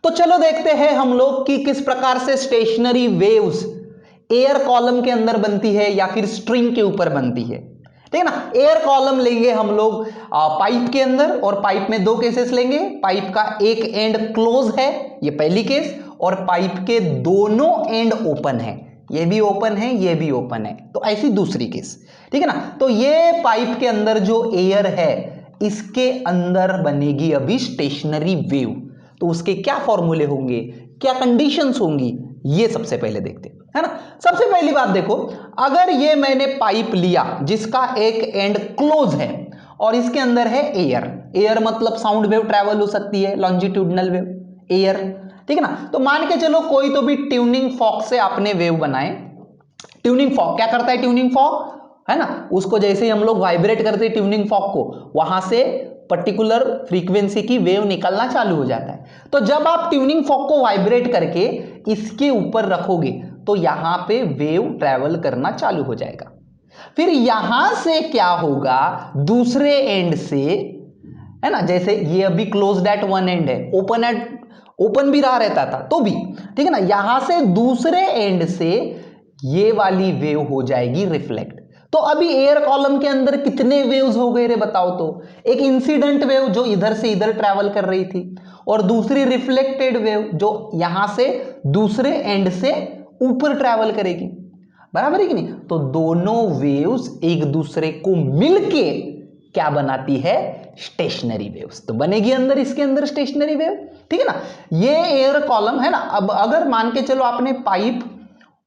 तो चलो देखते हैं हम लोग कि किस प्रकार से स्टेशनरी वेव्स एयर कॉलम के अंदर बनती है या फिर स्ट्रिंग के ऊपर बनती है। ठीक है ना। एयर कॉलम लेंगे हम लोग पाइप के अंदर, और पाइप में दो केसेस लेंगे। पाइप का एक एंड क्लोज है, ये पहली केस, और पाइप के दोनों एंड ओपन है, ये भी ओपन है, ये भी ओपन है, तो ऐसी दूसरी केस। ठीक है ना। तो ये पाइप के अंदर जो एयर है इसके अंदर बनेगी अभी स्टेशनरी वेव। तो उसके क्या फॉर्मूले होंगे, क्या कंडीशंस होंगी, ये सबसे पहले देखते हैं, है ना। सबसे पहली बात देखो, अगर ये मैंने पाइप लिया जिसका एक एंड क्लोज है और इसके अंदर है एयर, एयर मतलब साउंड वेव ट्रैवल हो सकती है, लॉन्जिट्यूडनल वेव, एयर। ठीक है ना। तो मान के चलो कोई तो भी ट्यूनिंग फॉर्क से आपने वेव बनाए। ट्यूनिंग फॉर्क क्या करता है, ट्यूनिंग फॉर्क है ना, उसको जैसे ही हम लोग वाइब्रेट करते हैं ट्यूनिंग फॉर्क को, वहां से पर्टिकुलर फ्रीक्वेंसी की वेव निकलना चालू हो जाता है। तो जब आप ट्यूनिंग फॉर्क को वाइब्रेट करके इसके ऊपर रखोगे तो यहां पे वेव ट्रैवल करना चालू हो जाएगा। फिर यहां से क्या होगा, दूसरे एंड से, है ना, जैसे ये अभी क्लोज्ड एट वन एंड है, ओपन भी रहा रहता था तो भी, ठीक है ना, यहां से दूसरे एंड से ये वाली वेव हो जाएगी रिफ्लेक्ट। तो अभी एयर कॉलम के अंदर कितने वेव्स हो गए रे बताओ तो, एक इंसिडेंट वेव जो इधर से इधर ट्रैवल कर रही थी, और दूसरी रिफ्लेक्टेड वेव जो यहां से दूसरे एंड से ऊपर ट्रैवल करेगी, बराबर है कि नहीं। तो दोनों वेव्स एक दूसरे को मिलके क्या बनाती है, स्टेशनरी वेव्स। तो बनेगी अंदर, इसके अंदर स्टेशनरी वेव। ठीक है ना। ये एयर कॉलम है ना। अब अगर मान के चलो आपने pipe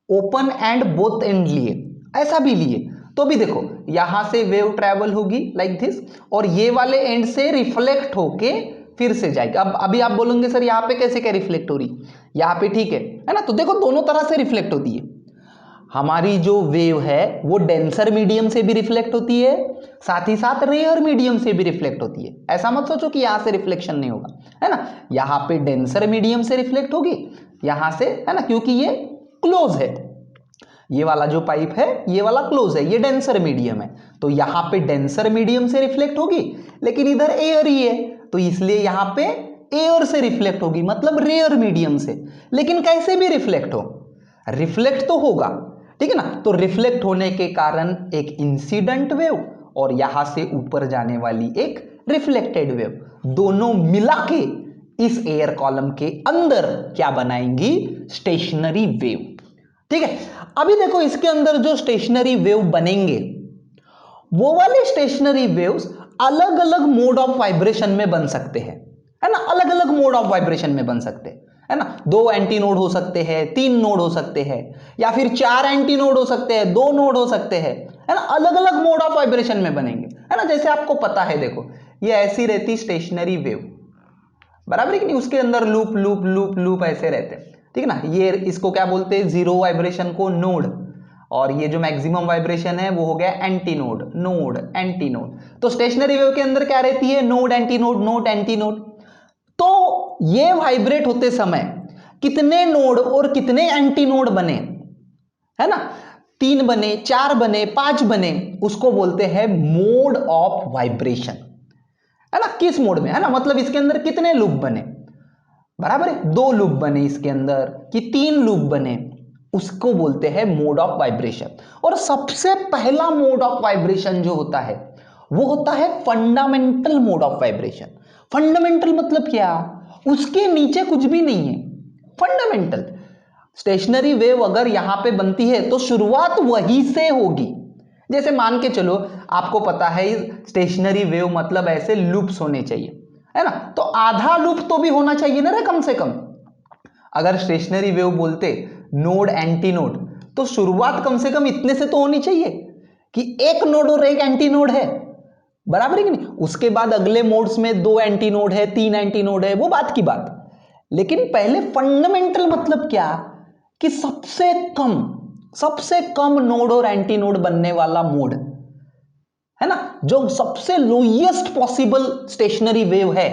open and both and लिए, ऐसा भी लिए, तो भी देखो यहां से वेव ट्रैवल होगी लाइक दिस, और ये वाले एंड से रिफ्लेक्ट होके फिर से जाएगी। अब अभी आप बोलोगे सर यहां पे कैसे क्या रिफ्लेक्ट हो रही, यहां पे ठीक है ना। तो देखो दोनों तरह से रिफ्लेक्ट होती है। हमारी जो वेव है वो डेंसर मीडियम से भी रिफ्लेक्ट होती है, साथ ही साथ रेयर मीडियम से भी रिफ्लेक्ट होती है। ऐसा मत सोचो कि यहां से रिफ्लेक्शन नहीं होगा, है ना। यहां पे डेंसर मीडियम से रिफ्लेक्ट होगी, यहां से, है ना, क्योंकि ये क्लोज है, ये वाला जो पाइप है ये वाला क्लोज है, ये डेंसर मीडियम है, तो यहां पे डेंसर मीडियम से रिफ्लेक्ट होगी, लेकिन इधर एयर ही है तो इसलिए यहां पे एयर से रिफ्लेक्ट होगी, मतलब रेयर मीडियम से। लेकिन कैसे भी रिफ्लेक्ट हो, रिफ्लेक्ट तो होगा। ठीक है ना। तो रिफ्लेक्ट होने के कारण एक इंसिडेंट वेव और यहां से ऊपर जाने वाली एक रिफ्लेक्टेड वेव, दोनों मिला के इस एयर कॉलम के अंदर क्या बनाएंगी, स्टेशनरी वेव। ठीक है। अभी देखो इसके अंदर जो स्टेशनरी वेव बनेंगे वो वाले स्टेशनरी वेव्स अलग अलग मोड ऑफ वाइब्रेशन में बन सकते हैं, है ना, अलग अलग मोड ऑफ वाइब्रेशन में बन सकते हैं, है ना। 2 एंटी नोड हो सकते हैं, 3 नोड हो सकते हैं, या फिर 4 एंटी नोड हो सकते हैं, 2 नोड हो सकते हैं, है ना। अलग अलग मोड ऑफ वाइब्रेशन में बनेंगे, है ना। जैसे आपको पता है, देखो ये ऐसी रहती स्टेशनरी वेव, बराबर है कि नहीं, उसके अंदर लूप लूप लूप लूप ऐसे रहते हैं। ठीक है ना। ये इसको क्या बोलते हैं, जीरो वाइब्रेशन को नोड, और ये जो मैक्सिमम वाइब्रेशन है वो हो गया anti node, node anti node. तो स्टेशनरी वेव के अंदर क्या रहती है, node anti node, node anti node. तो ये वाइब्रेट होते समय कितने नोड और कितने एंटी नोड बने, है ना, 3 बने, 4 बने, 5 बने, उसको बोलते हैं मोड ऑफ वाइब्रेशन, है ना। किस मोड में, है ना, मतलब इसके अंदर कितने लूप बने, बराबर है, 2 लूप बने इसके अंदर कि 3 लूप बने, उसको बोलते हैं मोड ऑफ वाइब्रेशन। और सबसे पहला मोड ऑफ वाइब्रेशन जो होता है वो होता है fundamental mode of vibration. Fundamental मतलब क्या, उसके नीचे कुछ भी नहीं है, फंडामेंटल। स्टेशनरी वेव अगर यहां पे बनती है तो शुरुआत वहीं से होगी। जैसे मान के चलो, आपको पता है स्टेशनरी वेव मतलब ऐसे लूप्स होने चाहिए, है ना, तो आधा लूप तो भी होना चाहिए ना रे, कम से कम। अगर स्टेशनरी वेव बोलते नोड एंटी नोड, तो शुरुआत कम से कम इतने से तो होनी चाहिए कि एक नोड और एक एंटी नोड है, बराबर है कि नहीं। उसके बाद अगले मोड्स में 2 एंटी नोड है, 3 एंटी नोड है, वो बात की बात। लेकिन पहले फंडामेंटल मतलब क्या, कि सबसे कम नोड और एंटी नोड बनने वाला मोड, है ना, जो सबसे लोएस्ट पॉसिबल स्टेशनरी वेव है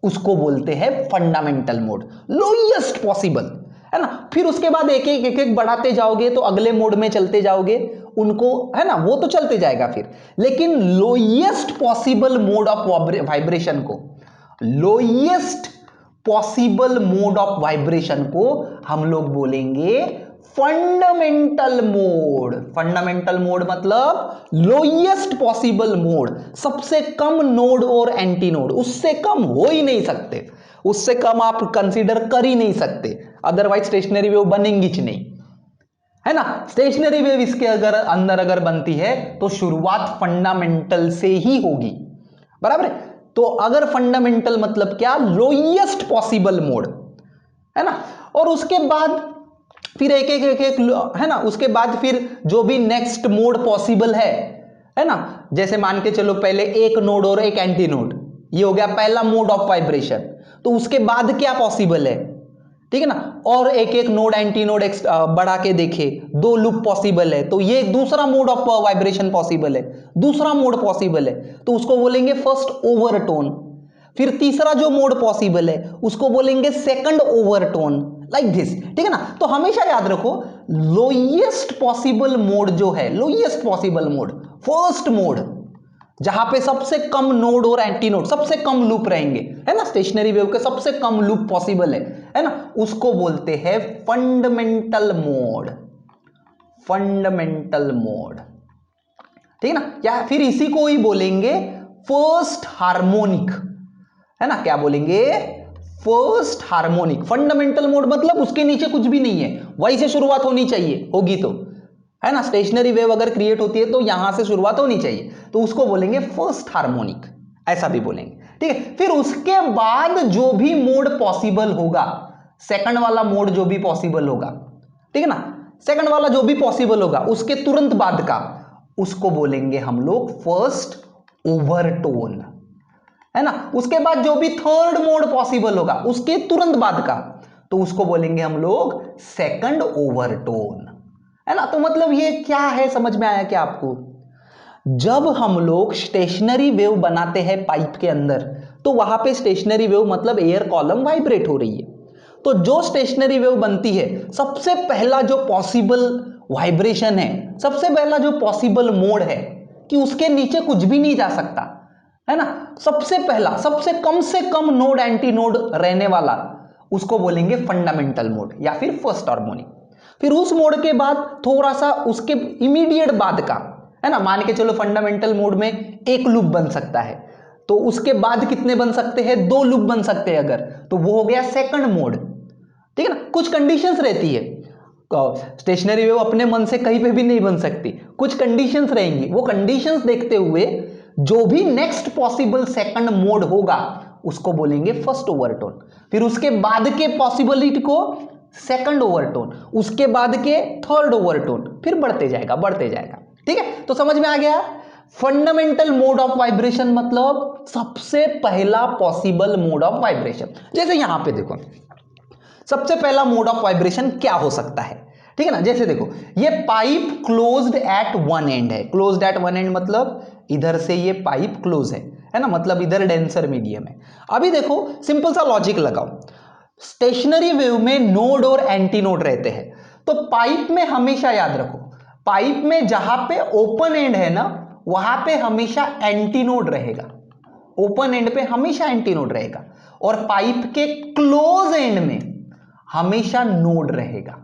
उसको बोलते हैं फंडामेंटल मोड, लोएस्ट पॉसिबल, है ना। फिर उसके बाद एक एक बढ़ाते जाओगे तो अगले मोड में चलते जाओगे उनको, है ना, वो तो चलते जाएगा फिर। लेकिन lowest possible mode of vibration को, lowest possible mode of vibration को हम लोग बोलेंगे फंडामेंटल मोड। फंडामेंटल मोड मतलब लोएस्ट पॉसिबल मोड, सबसे कम नोड और एंटी नोड, उससे कम हो ही नहीं सकते, उससे कम आप कंसीडर कर ही नहीं सकते, अदरवाइज स्टेशनरी वेव बनेंगी ही नहीं, है ना। स्टेशनरी वेव इसके अंदर अगर बनती है तो शुरुआत फंडामेंटल से ही होगी, बराबर है। तो अगर फंडामेंटल मतलब क्या, लोएस्ट पॉसिबल मोड, है ना। और उसके बाद फिर एक है ना, उसके बाद फिर जो भी नेक्स्ट मोड पॉसिबल है ना, जैसे मान के चलो पहले एक नोड और एक एंटी नोड, ये हो गया पहला मोड ऑफ वाइब्रेशन। तो उसके बाद क्या पॉसिबल है, ठीक है ना, और एक एक नोड एंटी नोड बढ़ा के देखे, दो लूप पॉसिबल है, तो ये दूसरा मोड ऑफ वाइब्रेशन पॉसिबल है, दूसरा मोड पॉसिबल है, तो उसको बोलेंगे फर्स्ट ओवरटोन। फिर तीसरा जो मोड पॉसिबल है उसको बोलेंगे सेकंड ओवरटोन, लाइक दिस, ठीक है ना। तो हमेशा याद रखो, लोएस्ट पॉसिबल मोड जो है, lowest possible mode, first mode, जहां पे सबसे कम नोड और एंटी नोड, सबसे कम लूप रहेंगे, है ना, स्टेशनरी वेव के सबसे कम लूप पॉसिबल है ना, उसको बोलते हैं फंडामेंटल मोड। फंडामेंटल मोड, ठीक है ना। या फिर इसी को ही बोलेंगे फर्स्ट हार्मोनिक, है ना, क्या बोलेंगे, फर्स्ट हार्मोनिक। फंडामेंटल मोड मतलब उसके नीचे कुछ भी नहीं है, वहीं से शुरुआत होनी चाहिए, होगी तो, है ना, स्टेशनरी वेव अगर क्रिएट होती है तो यहां से शुरुआत होनी चाहिए, तो उसको बोलेंगे फर्स्ट हार्मोनिक, ऐसा भी बोलेंगे, ठीक है। फिर उसके बाद जो भी मोड पॉसिबल होगा, सेकंड वाला मोड जो भी पॉसिबल होगा, ठीक है ना, सेकंड वाला जो भी पॉसिबल होगा उसके तुरंत बाद का, उसको बोलेंगे हम लोग फर्स्ट ओवरटोन, है ना। उसके बाद जो भी थर्ड मोड पॉसिबल होगा उसके तुरंत बाद का, तो उसको बोलेंगे हम लोग सेकंड ओवरटोन, है ना। तो मतलब ये क्या है, समझ में आया क्या आपको। जब हम लोग स्टेशनरी वेव बनाते हैं पाइप के अंदर, तो वहां पे स्टेशनरी वेव मतलब एयर कॉलम वाइब्रेट हो रही है, तो जो स्टेशनरी वेव बनती है, सबसे पहला जो पॉसिबल वाइब्रेशन है, सबसे पहला जो पॉसिबल मोड है कि उसके नीचे कुछ भी नहीं जा सकता, है ना, सबसे पहला, सबसे कम से कम नोड एंटी नोड रहने वाला, उसको बोलेंगे फंडामेंटल मोड या फिर फर्स्ट हार्मोनिक। फिर उस मोड के बाद थोड़ा सा उसके इमीडिएट बाद का, है ना, मान के चलो फंडामेंटल मोड में एक लूप बन सकता है, तो उसके बाद कितने बन सकते हैं, दो लूप बन सकते हैं अगर, तो वो हो गया सेकंड मोड, ठीक है ना। कुछ कंडीशंस रहती है, स्टेशनरी वेव अपने मन से कहीं पे भी नहीं बन सकती, कुछ कंडीशंस रहेंगी, वो कंडीशंस देखते हुए जो भी नेक्स्ट पॉसिबल सेकंड मोड होगा उसको बोलेंगे फर्स्ट ओवरटोन। फिर उसके बाद के पॉसिबिलिटी को सेकंड ओवरटोन, उसके बाद के थर्ड ओवरटोन, फिर बढ़ते जाएगा बढ़ते जाएगा, ठीक है। तो समझ में आ गया, फंडामेंटल मोड ऑफ वाइब्रेशन मतलब सबसे पहला पॉसिबल मोड ऑफ वाइब्रेशन। जैसे यहां पे देखो, सबसे पहला मोड ऑफ वाइब्रेशन क्या हो सकता है, ठीक है ना। जैसे देखो, ये pipe closed eight one and है, क्लोज्ड एट वन एंड मतलब इधर से ये पाइप क्लोज है ना, मतलब इधर डेंसर मीडियम है। अभी देखो सिंपल सा लॉजिक लगाओ, स्टेशनरी वेव में नोड और एंटी नोड रहते हैं, तो पाइप में हमेशा याद रखो, पाइप में जहां पे ओपन एंड है ना, वहां पे हमेशा एंटी नोड रहेगा, ओपन एंड पे हमेशा एंटी नोड रहेगा, और पाइप के क्लोज एंड में हमेशा नोड रहेगा।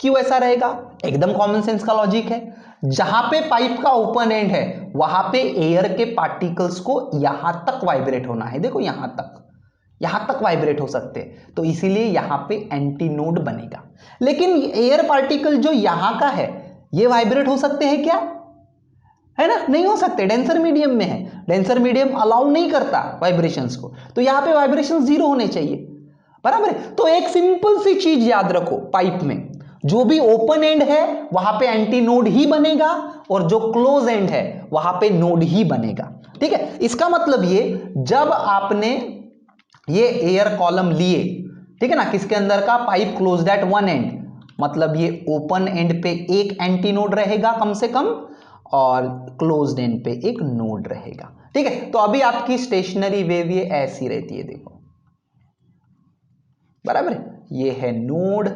क्यों ऐसा रहेगा, एकदम कॉमन सेंस का लॉजिक है, जहां पे पाइप का ओपन एंड है वहां पे एयर के पार्टिकल्स को यहां तक वाइब्रेट होना है, देखो यहां तक वाइब्रेट हो सकते हैं, तो इसीलिए यहां पे एंटी नोड बनेगा। लेकिन एयर पार्टिकल जो यहां का है ये वाइब्रेट हो सकते हैं क्या, है ना, नहीं हो सकते, डेंसर मीडियम में है, डेंसर मीडियम अलाउ नहीं करता वाइब्रेशंस को, तो यहां पे वाइब्रेशन जीरो होने चाहिए, बराबर है। तो एक सिंपल सी चीज याद रखो, पाइप में जो भी ओपन एंड है वहां पे एंटी नोड ही बनेगा, और जो क्लोज एंड है वहां पे नोड ही बनेगा, ठीक है। इसका मतलब ये, जब आपने ये एयर कॉलम लिए, ठीक है ना, किसके अंदर का, pipe closed eight one and, मतलब ये ओपन एंड पे एक एंटी नोड रहेगा कम से कम, और क्लोज्ड एंड पे एक नोड रहेगा, ठीक है। तो अभी आपकी स्टेशनरी वेव ये ऐसी रहती है, देखो बराबर है, ये है नोड,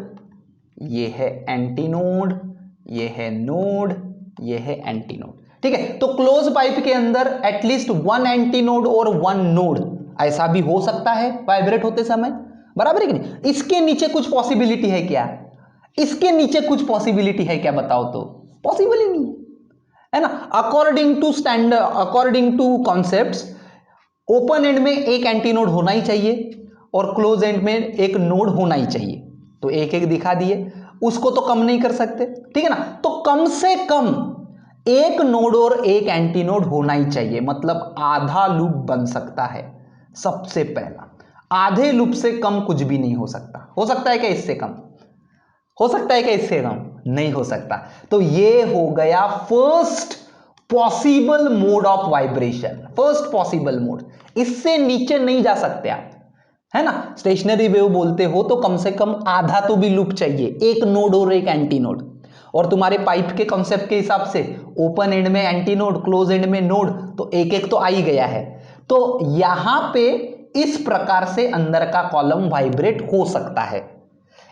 ये है एंटी नोड, ये है नोड, ये है एंटी नोड, ठीक है। तो क्लोज पाइप के अंदर एटलीस्ट वन एंटी नोड और वन नोड ऐसा भी हो सकता है वाइब्रेट होते समय, बराबर है कि नहीं। इसके नीचे कुछ पॉसिबिलिटी है क्या, इसके नीचे कुछ पॉसिबिलिटी है क्या, बताओ तो, पॉसिबल ही नहीं है ना। According to standard, according to concepts, open end में एक एंटी नोड होना ही चाहिए और क्लोज एंड में एक नोड होना ही चाहिए। तो एक एक दिखा दिए, उसको तो कम नहीं कर सकते, ठीक है ना। तो कम से कम एक नोड और एक एंटी नोड होना ही चाहिए, मतलब आधा लूप बन सकता है। सबसे पहला, आधे लूप से कम कुछ भी नहीं हो सकता। हो सकता है क्या इससे कम, हो सकता है क्या इससे कम, नहीं हो सकता। तो ये हो गया first possible mode of vibration, first possible mode. इससे नीचे नहीं जा सकते आप, है ना। स्टेशनरी वेव बोलते हो तो कम से कम आधा तो भी लूप चाहिए, एक नोड और एक एंटी नोड। और तुम्हारे पाइप के कॉन्सेप्ट के हिसाब से ओपन एंड में एंटी नोड, क्लोज एंड में नोड, तो एक एक तो आ ही गया है। तो यहां पे इस प्रकार से अंदर का कॉलम वाइब्रेट हो सकता है,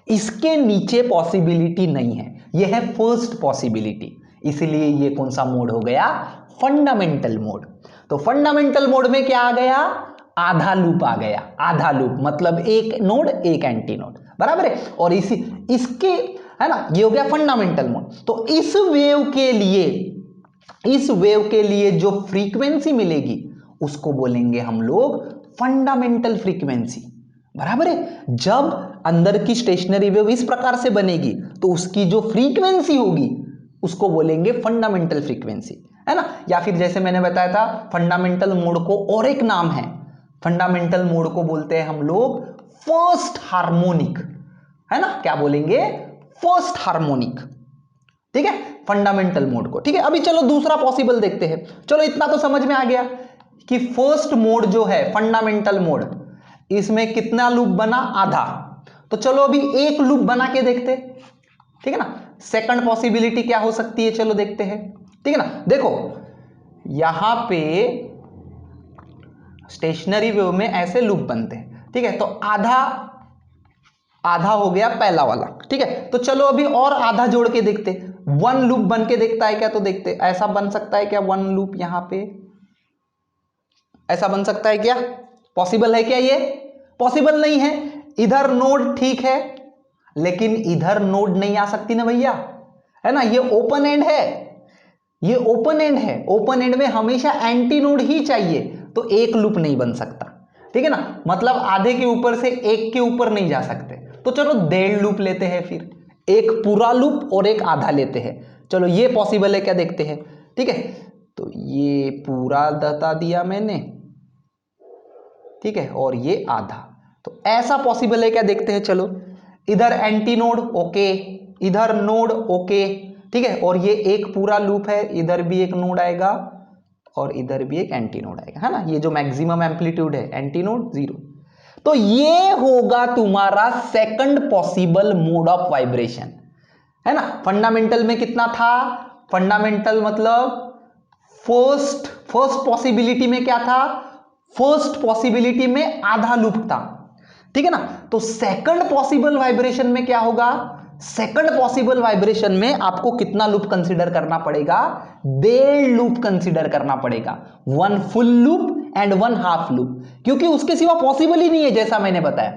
इसके नीचे पॉसिबिलिटी नहीं है। यह है फर्स्ट पॉसिबिलिटी, इसलिए ये कौन सा मोड हो गया, फंडामेंटल मोड। तो फंडामेंटल मोड में क्या आ गया, आधा लूप आ गया। आधा लूप मतलब एक नोड एक एंटी नोड, बराबर है। और इसके, है ना, ये हो गया फंडामेंटल मोड। तो इस वेव के लिए, इस वेव के लिए जो फ्रीक्वेंसी मिलेगी उसको बोलेंगे हम लोग फंडामेंटल फ्रीक्वेंसी, बराबर है। जब अंदर की स्टेशनरी वेव इस प्रकार से बनेगी तो उसकी जो फ्रीक्वेंसी होगी उसको बोलेंगे फंडामेंटल फ्रीक्वेंसी, है ना। या फिर जैसे मैंने बताया था, फंडामेंटल मोड को और एक नाम है, फंडामेंटल मोड को बोलते हैं हम लोग फर्स्ट हार्मोनिक, है ना। क्या बोलेंगे, फर्स्ट हार्मोनिक, ठीक है, फंडामेंटल मोड को। ठीक है, अभी चलो दूसरा पॉसिबल देखते हैं। चलो इतना तो समझ में आ गया कि फर्स्ट मोड जो है फंडामेंटल मोड, इसमें कितना लूप बना, आधा। तो चलो अभी एक लूप बना के देखते, ठीक है ना। सेकंड पॉसिबिलिटी क्या हो सकती है, चलो देखते हैं, ठीक है ना। देखो यहां पे स्टेशनरी वेव में ऐसे लूप बनते हैं, ठीक है। तो आधा आधा हो गया पहला वाला, ठीक है। तो चलो अभी और आधा जोड़ के देखते, वन लूप बन के देखता है क्या, तो देखते ऐसा बन सकता है क्या, वन लूप यहां पे ऐसा बन सकता है क्या, पॉसिबल है क्या, ये पॉसिबल नहीं है। इधर नोड ठीक है, लेकिन इधर नोड नहीं आ सकती ना भैया, है ना। ये ओपन एंड है, ये ओपन एंड है, ओपन एंड में हमेशा एंटी नोड ही चाहिए, तो एक लूप नहीं बन सकता, ठीक है ना। मतलब आधे के ऊपर से एक के ऊपर नहीं जा सकते। तो चलो डेढ़ लूप लेते हैं, फिर एक पूरा लूप और एक आधा लेते हैं। चलो ये पॉसिबल है क्या, देखते हैं, ठीक है। तो ये पूरा बता दिया मैंने, ठीक है, और ये आधा। तो ऐसा पॉसिबल है क्या, देखते हैं। चलो इधर एंटी नोड ओके, इधर नोड ओके, ठीक है। और ये एक पूरा लूप है, इधर भी एक नोड आएगा और इधर भी एक एंटी नोड आएगा, है ना। ये जो मैक्सिमम एम्पलीट्यूड है, एंटी नोड 0। तो ये होगा तुम्हारा second possible mode of vibration, है ना। फंडामेंटल में कितना था, फंडामेंटल मतलब फर्स्ट पॉसिबिलिटी में क्या था, फर्स्ट पॉसिबिलिटी में आधा लूप था, ठीक है ना। तो सेकंड पॉसिबल वाइब्रेशन में क्या होगा, सेकंड पॉसिबल वाइब्रेशन में आपको कितना लूप कंसीडर करना पड़ेगा, डेढ़ लूप कंसीडर करना पड़ेगा, one full loop and one half loop, क्योंकि उसके सिवा पॉसिबल ही नहीं है, जैसा मैंने बताया,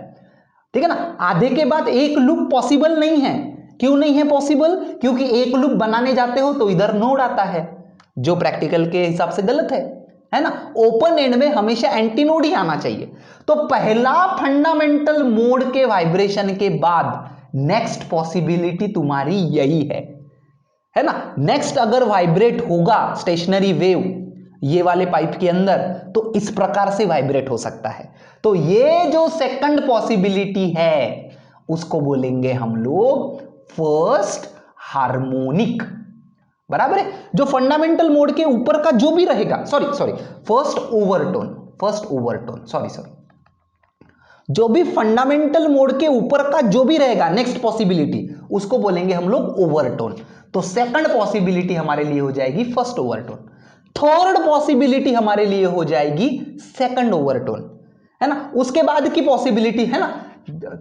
ठीक है ना। आधे के बाद एक लूप पॉसिबल नहीं है। क्यों नहीं है पॉसिबल, क्योंकि एक लूप बनाने जाते हो तो इधर नोड आता है, जो प्रैक्टिकल के हिसाब से गलत है ना। ओपन एंड में हमेशा एंटी नोड ही आना चाहिए। तो पहला फंडामेंटल मोड के वाइब्रेशन के बाद नेक्स्ट पॉसिबिलिटी तुम्हारी यही है ना। नेक्स्ट अगर वाइब्रेट होगा स्टेशनरी वेव ये वाले पाइप के अंदर, तो इस प्रकार से वाइब्रेट हो सकता है। तो ये जो सेकंड पॉसिबिलिटी है उसको बोलेंगे हम लोग फर्स्ट हार्मोनिक, बराबर है। जो फंडामेंटल मोड के ऊपर का जो भी रहेगा, सॉरी फर्स्ट ओवरटोन, सॉरी जो भी फंडामेंटल मोड के ऊपर का जो भी रहेगा नेक्स्ट पॉसिबिलिटी, उसको बोलेंगे हम लोग ओवरटोन। तो सेकंड पॉसिबिलिटी हमारे लिए हो जाएगी फर्स्ट ओवरटोन, थर्ड पॉसिबिलिटी हमारे लिए हो जाएगी सेकंड ओवरटोन, है ना। उसके बाद की पॉसिबिलिटी, है ना,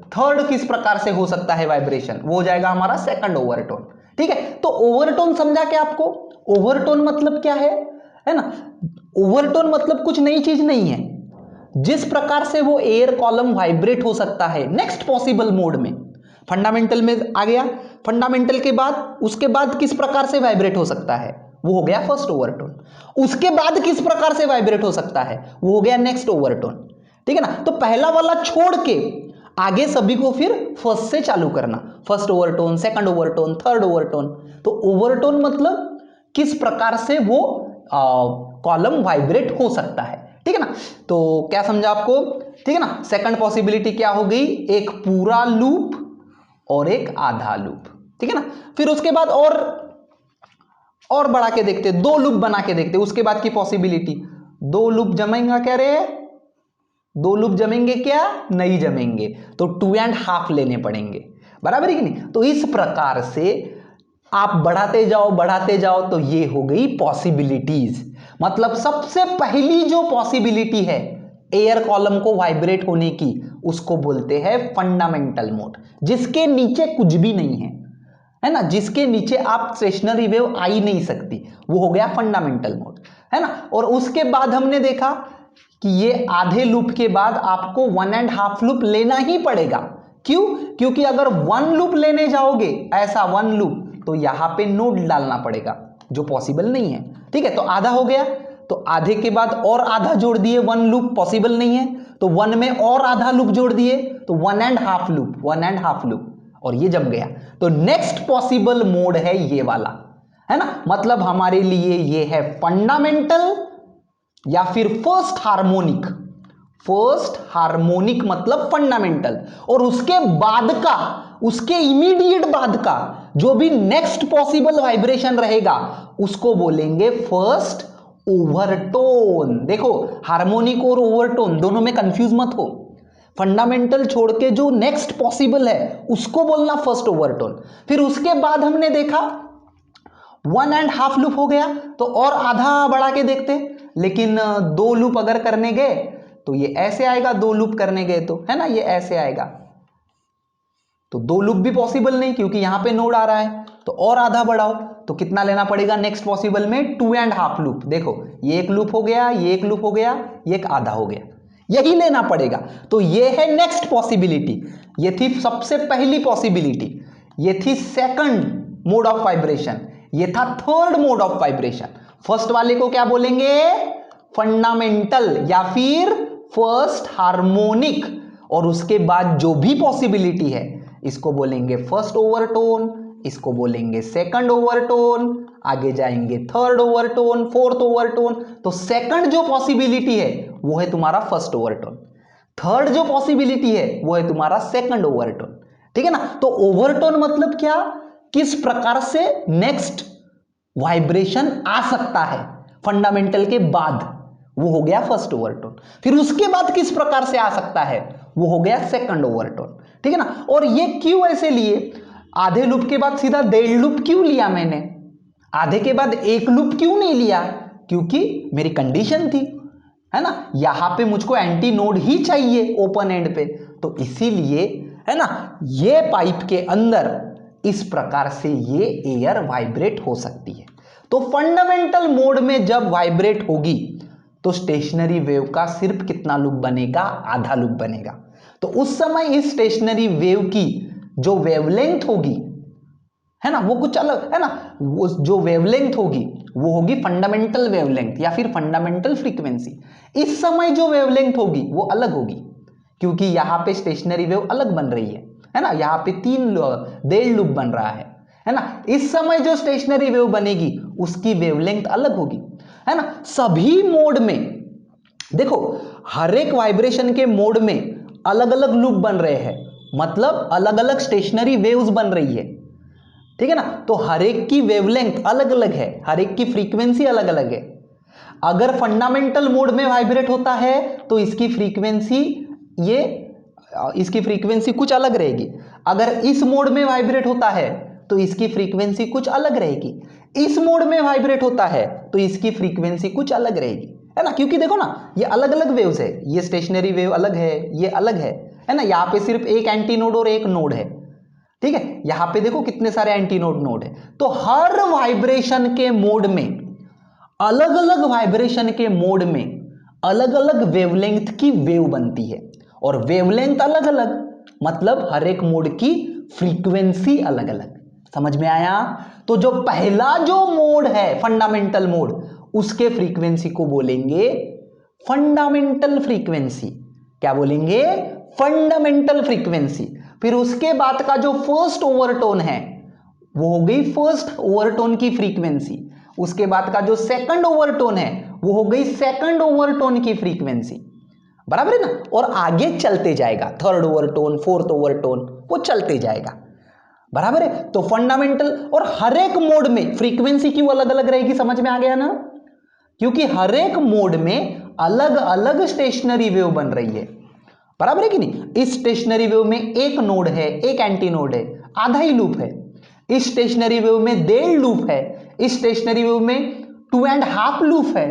थर्ड किस प्रकार से हो सकता है वाइब्रेशन, वो हो जाएगा हमारा सेकंड ओवरटोन, ठीक है। तो ओवरटोन समझा क्या आपको, ओवरटोन मतलब क्या है ना। ओवरटोन मतलब कुछ नई चीज नहीं है। जिस प्रकार से वो एयर कॉलम वाइब्रेट हो सकता है नेक्स्ट पॉसिबल मोड में, फंडामेंटल में आ गया, फंडामेंटल के बाद उसके बाद किस प्रकार से वाइब्रेट हो सकता है, वो हो गया फर्स्ट ओवरटोन। उसके बाद किस प्रकार से वाइब्रेट हो सकता है, वो हो गया नेक्स्ट ओवरटोन। ठीक है ना, तो पहला वाला छोड़ के आगे सभी को फिर फर्स्ट से चालू करना, first overtone, second overtone, third overtone. तो ओवरटोन मतलब किस प्रकार से वो कॉलम वाइब्रेट हो सकता है। ठीक है ना, तो क्या समझा आपको, ठीक है ना। सेकंड पॉसिबिलिटी क्या हो गई, एक पूरा लूप और एक आधा लूप। ठीक है ना, फिर उसके बाद और बढ़ा के देखते, दो लूप बना के देखते, उसके बाद की पॉसिबिलिटी, दो लूप जमेंगे क्या रे, दो लूप जमेंगे क्या, नहीं जमेंगे, तो 2.5 लेने पड़ेंगे, बराबर है कि नहीं। तो इस प्रकार से आप बढ़ाते जाओ तो ये हो गई पॉसिबिलिटीज। मतलब सबसे पहली जो पॉसिबिलिटी है एयर कॉलम को वाइब्रेट होने की, उसको बोलते हैं फंडामेंटल मोड, जिसके नीचे कुछ भी नहीं है ना, जिसके नीचे आप स्टेशनरी वेव आ ही नहीं सकती, वो हो गया फंडामेंटल मोड, है ना। और उसके बाद हमने देखा कि ये आधे लूप के बाद आपको 1.5 लूप लेना ही पड़ेगा। क्यों, क्योंकि अगर 1 लूप लेने जाओगे, ऐसा 1 लूप, तो यहां पे नोड डालना पड़ेगा जो पॉसिबल नहीं है। ठीक है, तो आधा हो गया, तो आधे के बाद और आधा जोड़ दिए, 1 लूप पॉसिबल नहीं है, तो 1 में और आधा लूप जोड़ दिए, तो 1.5 लूप, 1.5 लूप, और ये जम गया। तो नेक्स्ट पॉसिबल मोड है ये वाला, है ना। मतलब हमारे लिए ये है फंडामेंटल या फिर फर्स्ट हार्मोनिक। फर्स्ट हार्मोनिक मतलब फंडामेंटल, और उसके बाद का, उसके इमीडिएट बाद का जो भी नेक्स्ट पॉसिबल वाइब्रेशन रहेगा उसको बोलेंगे फर्स्ट ओवरटोन। देखो, हार्मोनिक और ओवरटोन दोनों में कंफ्यूज मत हो, फंडामेंटल छोड़ के जो नेक्स्ट पॉसिबल है उसको बोलना फर्स्ट ओवरटोन। फिर उसके बाद हमने देखा 1.5 लूप हो गया, तो और आधा बढ़ा के देखते, लेकिन 2 लूप अगर करने गए तो ये ऐसे आएगा, 2 लूप करने गए तो, है ना, ये ऐसे आएगा, तो 2 लूप भी पॉसिबल नहीं क्योंकि यहां पे नोड आ रहा है। तो और आधा बढ़ाओ तो कितना लेना पड़ेगा नेक्स्ट पॉसिबल में, 2.5 लूप। देखो, ये एक लूप हो गया, ये एक लूप हो गया, ये एक आधा हो गया, यही लेना पड़ेगा। तो ये है नेक्स्ट पॉसिबिलिटी, ये थी सबसे पहली पॉसिबिलिटी, ये थी सेकंड मोड ऑफ वाइब्रेशन, ये था third mode of vibration. First वाले को क्या बोलेंगे, फंडामेंटल या फिर फर्स्ट हार्मोनिक, और उसके बाद जो भी पॉसिबिलिटी है इसको बोलेंगे फर्स्ट ओवरटोन, इसको बोलेंगे सेकंड ओवरटोन, आगे जाएंगे थर्ड ओवरटोन, फोर्थ ओवरटोन। तो सेकंड जो पॉसिबिलिटी है वो है तुम्हारा फर्स्ट ओवरटोन, थर्ड जो पॉसिबिलिटी है वो है तुम्हारा सेकंड ओवरटोन। ठीक है ना, तो ओवरटोन मतलब क्या, किस प्रकार से नेक्स्ट वाइब्रेशन आ सकता है फंडामेंटल के बाद, वो हो गया फर्स्ट ओवरटोन। फिर उसके बाद किस प्रकार से आ सकता है, वो हो गया सेकंड ओवरटोन। ठीक है ना, और ये क्यों ऐसे लिए, आधे लूप के बाद सीधा 1.5 लूप क्यों लिया मैंने, आधे के बाद 1 लूप क्यों नहीं लिया, क्योंकि मेरी कंडीशन थी, है ना, यहां पे मुझको एंटी नोड ही चाहिए ओपन एंड पे, तो इसीलिए, है ना, ये पाइप के अंदर इस प्रकार से ये एयर वाइब्रेट हो सकती है। तो फंडामेंटल मोड में जब वाइब्रेट होगी तो स्टेशनरी वेव का सिर्फ कितना लूप बनेगा, आधा लूप बनेगा। तो उस समय इस स्टेशनरी वेव की जो वेवलेंथ होगी, है ना, वो कुछ अलग, है ना, वो जो वेवलेंथ होगी वो होगी फंडामेंटल वेवलेंथ या फिर फंडामेंटल फ्रीक्वेंसी। इस समय जो वेवलेंथ होगी वो अलग होगी, क्योंकि यहां पे स्टेशनरी वेव अलग बन रही है ना, यहां पे 1.5 लूप बन रहा है ना। इस समय जो स्टेशनरी वेव बनेगी उसकी वेवलेंथ अलग होगी, है ना। सभी मोड में देखो, हर एक वाइब्रेशन के मोड में अलग अलग लूप बन रहे हैं, मतलब अलग अलग स्टेशनरी वेव्स बन रही है। ठीक है ना, तो हर एक की वेवलेंथ अलग अलग है, हर एक की फ्रीक्वेंसी अलग अलग है। अगर फंडामेंटल मोड में वाइब्रेट होता है तो इसकी फ्रीक्वेंसी कुछ अलग रहेगी। अगर इस मोड में वाइब्रेट होता है तो इसकी फ्रीक्वेंसी कुछ अलग रहेगी, इस मोड में वाइब्रेट होता है तो इसकी फ्रीक्वेंसी कुछ अलग रहेगी, है ना। क्योंकि देखो ना, ये अलग अलग वेव्स है, ये स्टेशनरी वेव अलग है, ये अलग है ना। यहाँ पे सिर्फ एक एंटी नोड और एक नोड है, ठीक है, यहां पे देखो कितने सारे एंटी नोड है। तो हर वाइब्रेशन के मोड में, अलग अलग वाइब्रेशन के मोड में अलग अलग वेवलेंथ की वेव बनती है, और वेवलेंथ अलग अलग मतलब हर एक मोड की फ्रीक्वेंसी अलग अलग। समझ में आया? तो जो पहला जो मोड है फंडामेंटल मोड, उसके फ्रीक्वेंसी को बोलेंगे फंडामेंटल फ्रीक्वेंसी। क्या बोलेंगे? Fundamental frequency. फिर उसके बाद का जो फर्स्ट ओवरटोन है वो हो गई फर्स्ट ओवरटोन की फ्रीक्वेंसी। उसके बाद का जो सेकंड ओवरटोन है वो हो गई सेकंड ओवरटोन की फ्रीक्वेंसी। बराबर है ना? और आगे चलते जाएगा, थर्ड ओवरटोन, फोर्थ ओवरटोन, वो चलते जाएगा। बराबर है? तो फंडामेंटल, और हर एक मोड में फ्रीक्वेंसी क्यों अलग अलग रहेगी? समझ में आ गया ना? क्योंकि हर एक मोड में अलग अलग स्टेशनरी वेव बन रही है। बराबर है कि नहीं? इस स्टेशनरी वेव में एक नोड है, एक एंटी नोड है, आधा ही लूप है। इस स्टेशनरी वेव में 1.5 लूप है, इस स्टेशनरी वेव में 2.5 लूप है।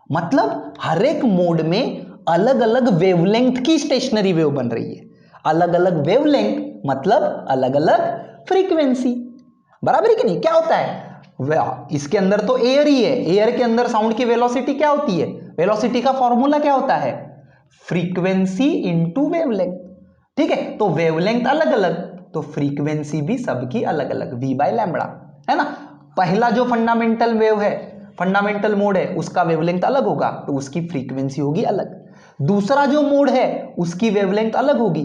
मतलब हर एक मोड में अलग अलग वेवलेंथ की स्टेशनरी वेव बन रही है। अलग अलग वेवलेंथ मतलब अलग अलग फ्रीक्वेंसी। बराबर है कि नहीं? क्या होता है इसके अंदर तो एयर ही है, एयर के अंदर साउंड की वेलोसिटी क्या होती है? वेलोसिटी का फॉर्मूला क्या होता है? Frequency into wavelength. ठीक है? तो वेवलेंथ अलग अलग तो फ्रीक्वेंसी भी सबकी अलग अलग, v बाय लैम्बडा, है ना? पहला जो फंडामेंटल वेव है, फंडामेंटल मोड है, उसका वेवलेंथ अलग होगा तो उसकी फ्रीक्वेंसी होगी अलग। दूसरा जो मोड है उसकी वेवलेंथ अलग होगी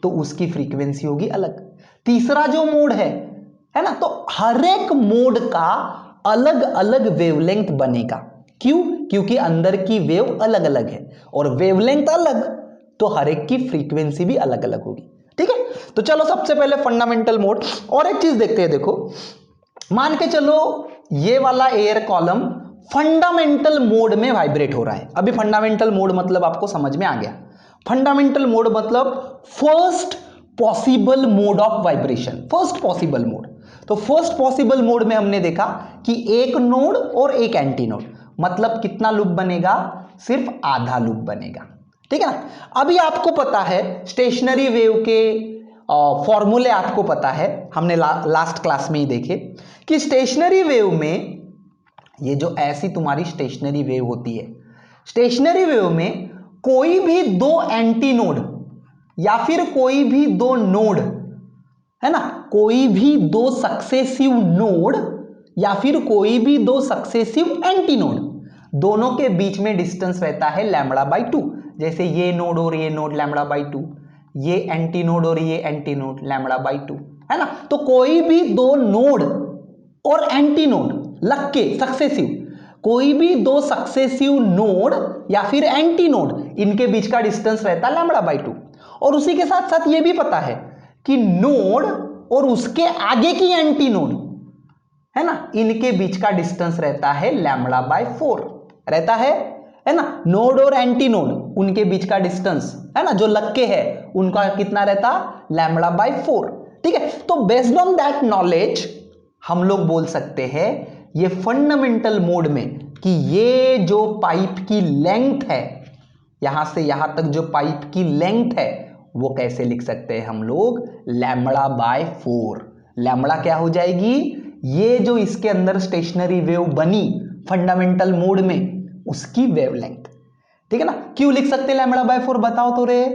तो उसकी फ्रीक्वेंसी होगी अलग। तीसरा जो मोड है ना? तो हर एक मोड का अलग अलग वेवलेंथ बनेगा। क्यों? क्योंकि अंदर की वेव अलग अलग है, और वेवलेंथ अलग तो हर एक की फ्रीक्वेंसी भी अलग अलग होगी। ठीक है? तो चलो सबसे पहले फंडामेंटल मोड। और एक चीज देखते हैं, देखो मान के चलो ये वाला एयर कॉलम फंडामेंटल मोड में वाइब्रेट हो रहा है। अभी फंडामेंटल मोड मतलब आपको समझ में आ गया। फंडामेंटल मोड मतलब first possible mode of vibration, first possible mode. तो फर्स्ट पॉसिबल मोड में हमने देखा कि एक नोड और एक एंटी नोड, मतलब कितना लूप बनेगा? सिर्फ आधा लूप बनेगा। ठीक है ना? अभी आपको पता है स्टेशनरी वेव के फॉर्मूले आपको पता है, हमने लास्ट क्लास में ही देखे कि स्टेशनरी वेव में ये जो ऐसी तुम्हारी स्टेशनरी वेव होती है, स्टेशनरी वेव में कोई भी दो एंटी नोड या फिर कोई भी दो नोड, है ना, कोई भी दो सक्सेसिव नोड या फिर कोई भी दो सक्सेसिव एंटी नोड, दोनों के बीच में डिस्टेंस रहता है लैम्बडा बाई 2। जैसे ये नोड और ये नोड लैम्बडा बाई 2, ये एंटी नोड और ये एंटी नोड लैम्बडा बाई 2, है ना? तो कोई भी दो नोड और एंटी नोड लग के सक्सेसिव, कोई भी दो सक्सेसिव नोड या फिर एंटी नोड, इनके बीच का डिस्टेंस रहता है लैम्बडा बाई 2। और उसी के साथ साथ ये भी पता है कि नोड और उसके आगे की एंटी नोड, है ना, इनके बीच का डिस्टेंस रहता है लैम्बडा बाई 4 रहता है ना? नोड और एंटी नोड उनके बीच का डिस्टेंस, है ना, जो लग के है उनका कितना रहता? Lambda by 4। ठीक है? तो बेस्ड ऑन दैट नॉलेज हम लोग बोल सकते हैं ये फंडामेंटल मोड में कि ये जो पाइप की लेंथ है, यहां से यहां तक जो पाइप की लेंथ है वो कैसे लिख सकते हैं हम लोग? Lambda by 4। लैम्बडा क्या हो जाएगी? ये जो इसके अंदर स्टेशनरी वेव बनी फंडामेंटल मोड में उसकी वेवलेंथ। ठीक है ना? क्यों लिख सकते लैम्बडा बाय 4? बताओ तो रे।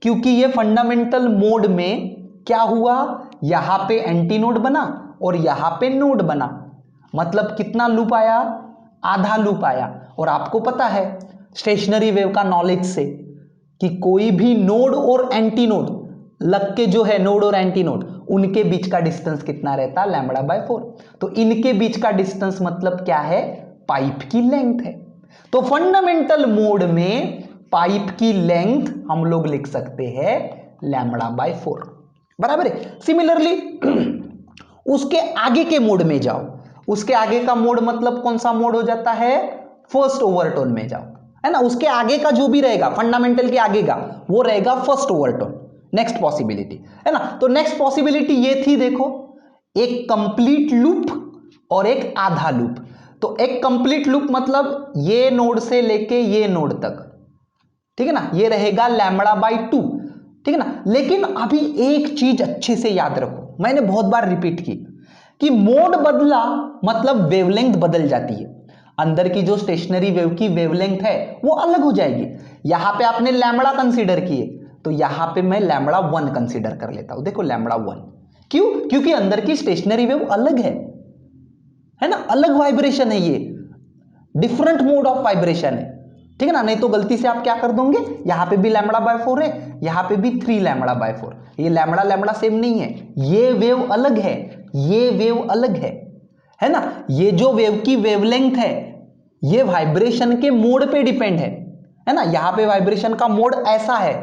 क्योंकि ये फंडामेंटल मोड में क्या हुआ, यहां पे एंटी नोड बना और यहां पे नोड बना, मतलब कितना लूप आया? आधा लूप आया। और आपको पता है स्टेशनरी वेव का नॉलेज से कि कोई भी नोड और एंटी नोड लग के जो है, नोड और एंटी नोड, उनके बीच का डिस्टेंस कितना रहता? Lambda by 4। तो इनके बीच का डिस्टेंस मतलब क्या है? पाइप की लेंथ है। तो फंडामेंटल मोड में पाइप की लेंथ हम लोग लिख सकते हैं लैम्बडा बाय 4। बराबर है? सिमिलरली उसके आगे के मोड में जाओ, उसके आगे का मोड मतलब कौन सा मोड हो जाता है? फर्स्ट ओवरटोन में जाओ, है ना? उसके आगे का जो भी रहेगा फंडामेंटल के आगे का वो रहेगा फर्स्ट ओवरटोन। नेक्स्ट पॉसिबिलिटी, है ना? तो नेक्स्ट पॉसिबिलिटी ये थी, देखो, एक कंप्लीट लूप और एक आधा लूप। तो एक कंप्लीट लूप मतलब ये नोड से लेके ये नोड तक, ठीक है ना, ये रहेगा लैम्बडा बाई 2। ठीक है ना? लेकिन अभी एक चीज अच्छे से याद रखो, मैंने बहुत बार रिपीट की कि मोड बदला मतलब वेवलेंथ बदल जाती है। अंदर की जो स्टेशनरी वेव की वेवलेंथ है वो अलग हो जाएगी। यहां पे आपने लैम्बडा कंसीडर किए, तो यहां पे मैं लैम्बडा 1 कंसीडर कर लेता हूं। देखो लैम्बडा 1, क्यों? क्योंकि अंदर की स्टेशनरी वेव अलग है ना, अलग वाइब्रेशन है, ये डिफरेंट मोड ऑफ वाइब्रेशन है, ठीक है ना। नहीं तो गलती से आप क्या कर दोगे, यहां पे भी लैम्बडा बाय 4 है, यहां पे भी 3 लैम्बडा बाय 4, ये लैम्बडा लैम्बडा सेम नहीं है, ये वेव अलग है, ये वेव अलग है ना। ये जो वेव की वेवलेंथ है ये वाइब्रेशन के मोड पे डिपेंड है ना। यहां पे वाइब्रेशन का मोड ऐसा है,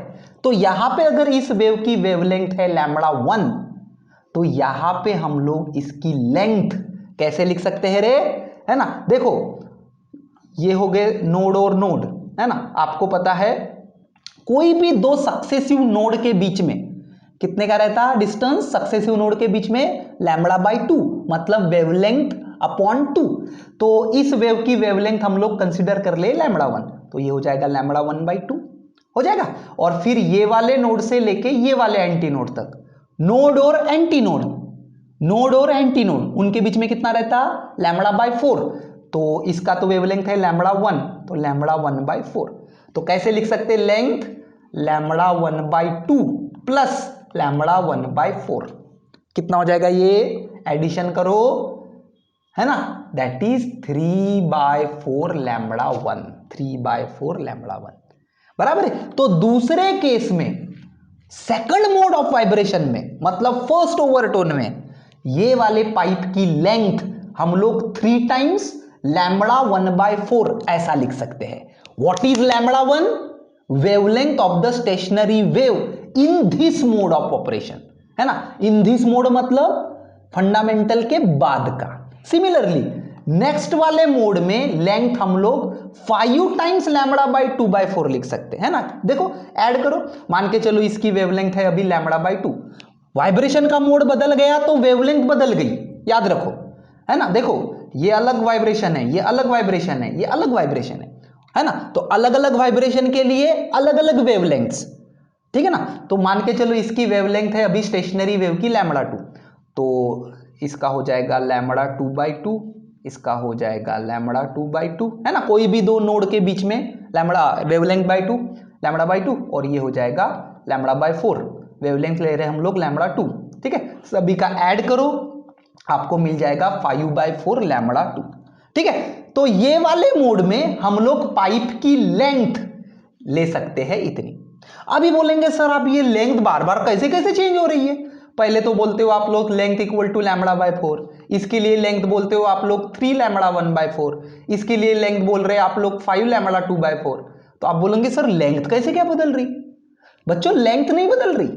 तो यहां पे अगर इस वेव की वेवलेंथ है लैम्बडा 1, तो यहां पे हम लोग इसकी लेंथ कैसे लिख सकते हैं रे, है ना। देखो ये हो गए नोड और नोड, है ना। आपको पता है कोई भी दो सक्सेसिव नोड के बीच में कितने का रहता है डिस्टेंस, सक्सेसिव नोड के बीच में लैम्बडा बाय 2, मतलब वेवलेंथ अपॉन 2। तो इस वेव की वेवलेंथ हम लोग कंसीडर कर ले लैम्बडा 1, तो ये हो जाएगा लैम्बडा 1/2 हो जाएगा। और फिर ये वाले नोड से लेके ये वाले एंटी नोड तक, नोड और एंटी नोड, नोड और एंटी नोड, उनके बीच में कितना रहता लैम्बडा बाय 4। तो इसका तो वेवलेंथ है लैम्बडा 1, तो लैम्बडा 1/4। तो कैसे लिख सकते लेंथ, लैम्बडा 1/2 प्लस लैम्बडा 1/4, कितना हो जाएगा ये, एडिशन करो, है ना, दैट इज 3/4 लैम्बडा 1, 3/4 लैम्बडा 1 बराबर है। तो दूसरे केस में सेकंड मोड ऑफ वाइब्रेशन में, मतलब फर्स्ट ओवरटोन में, ये वाले पाइप की लेंथ हम लोग 3 टाइम्स लैम्बडा 1/4 ऐसा लिख सकते हैं। What is lambda 1, wavelength of the stationary wave in this mode of operation, है ना। इन दिस मोड मतलब फंडामेंटल के बाद का। सिमिलरली नेक्स्ट वाले मोड में लेंथ हम लोग 5 टाइम्स लैम्बडा बाय 2/4 लिख सकते हैं ना। देखो ऐड करो, मान के चलो इसकी वेवलेंथ है अभी लैम्बडा बाय 2, वाइब्रेशन का मोड बदल गया तो वेवलेंथ बदल गई, याद रखो, है ना। देखो ये अलग वाइब्रेशन है, ये अलग वाइब्रेशन है, ये अलग वाइब्रेशन है ना। तो अलग अलग वाइब्रेशन के लिए अलग अलग वेवलेंथ्स, ठीक है ना। तो मान के चलो इसकी वेवलेंथ है अभी स्टेशनरी वेव की लैम्बडा 2, तो इसका हो जाएगा लैम्बडा 2/2, इसका हो जाएगा लैम्बडा 2/2, है ना। कोई भी दो नोड के बीच में lambda wavelength by 2, lambda by 2, और ये हो जाएगा लैम्बडा बाय 4, वेवलेंथ ले रहे हैं हम लोग लैम्बडा 2, ठीक है। सभी का ऐड करो, आपको मिल जाएगा 5/4 लैम्बडा 2, ठीक है। तो ये वाले मोड में हम लोग पाइप की लेंथ ले सकते हैं इतनी। अभी बोलेंगे सर आप ये लेंथ बार बार कैसे कैसे चेंज हो रही है, पहले तो बोलते हो आप लोग length equal to lambda by 4, इसके लिए लेंथ बोलते हो आप लोग 3 लैम्बडा 1/4, इसके लिए लेंथ बोल रहे हैं आप लोग 5 लैम्बडा 2/4। तो आप बोलेंगे सर लेंथ कैसे क्या बदल रही, बच्चों लेंथ नहीं बदल रही,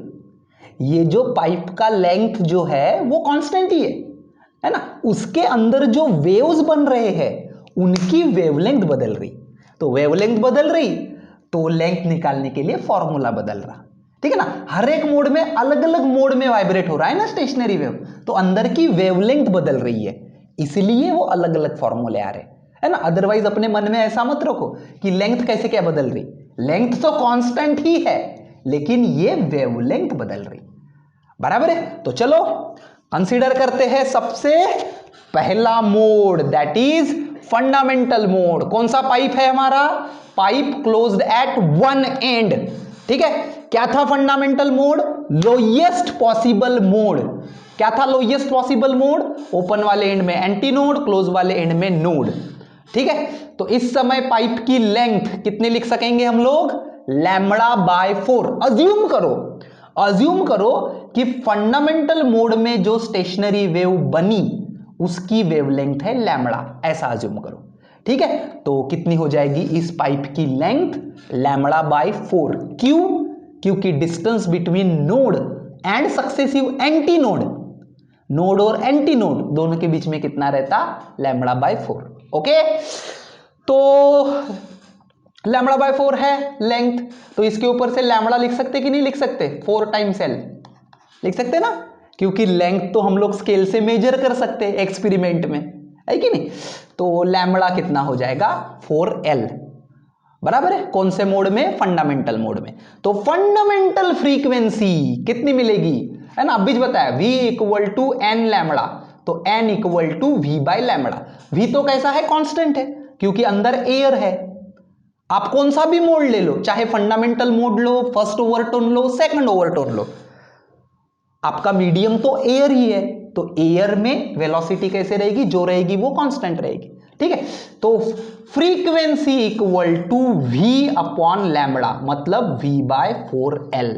ये जो पाइप का लेंथ जो है वो कांस्टेंट ही है ना। उसके अंदर जो वेव्स बन रहे हैं उनकी वेवलेंथ बदल रही, तो वेवलेंथ बदल रही तो लेंथ निकालने के लिए फॉर्मूला बदल रहा, ठीक है ना। हर एक मोड में अलग अलग मोड में वाइब्रेट हो रहा है ना स्टेशनरी वेव, तो अंदर की वेवलेंथ बदल रही है, इसलिए वो अलग अलग फॉर्मूले आ रहे है ना। अदरवाइज अपने मन में ऐसा मत रखो कि लेंथ कैसे क्या बदल रही, लेंथ तो कांस्टेंट ही है लेकिन ये वेवलेंथ बदल रही, बराबर है। तो चलो कंसीडर करते हैं सबसे पहला mode, that is fundamental mode. कौन सा पाइप है हमारा, pipe closed eight one and, ठीक है। क्या था fundamental mode, lowest possible mode. क्या था लोएस्ट पॉसिबल मोड, ओपन वाले एंड में एंटी नोड, क्लोज वाले एंड में नोड, ठीक है। तो इस समय पाइप की लेंथ कितने लिख सकेंगे हम लोग, लैम्बडा बाय 4। अज्यूम करो कि फंडामेंटल मोड में जो स्टेशनरी वेव बनी उसकी वेवलेंथ है लैम्बडा, ऐसा अज्यूम करो, ठीक है। तो कितनी हो जाएगी इस पाइप की लेंथ, लैम्बडा बाय 4। क्यों, क्योंकि distance between node and successive anti node, node और एंटी नोड दोनों के बीच में कितना रहता, लैम्बडा बाय 4, ओके। तो लैम्बडा बाय 4 है लेंथ, तो इसके ऊपर से लैम्बडा लिख सकते कि नहीं लिख सकते, 4 टाइम्स एल लिख सकते ना, क्योंकि लेंथ तो हम लोग स्केल से मेजर कर सकते हैं एक्सपेरिमेंट में, है कि नहीं। तो लैम्बडा कितना हो जाएगा 4L, बराबर है। कौन से मोड में, फंडामेंटल मोड में। तो फंडामेंटल फ्रीक्वेंसी कितनी मिलेगी, है ना, अभी बताया V equal to n lambda, तो n equal to V by lambda. V तो कैसा है, कांस्टेंट है, क्योंकि अंदर एयर है। आप कौन सा भी मोड ले लो, चाहे फंडामेंटल मोड लो, फर्स्ट ओवरटोन लो, सेकंड ओवरटोन लो, आपका मीडियम तो एयर ही है, तो एयर में वेलोसिटी कैसे रहेगी, जो रहेगी वो कांस्टेंट रहेगी। ठीक है, तो frequency equal to v upon lambda, मतलब v/4l।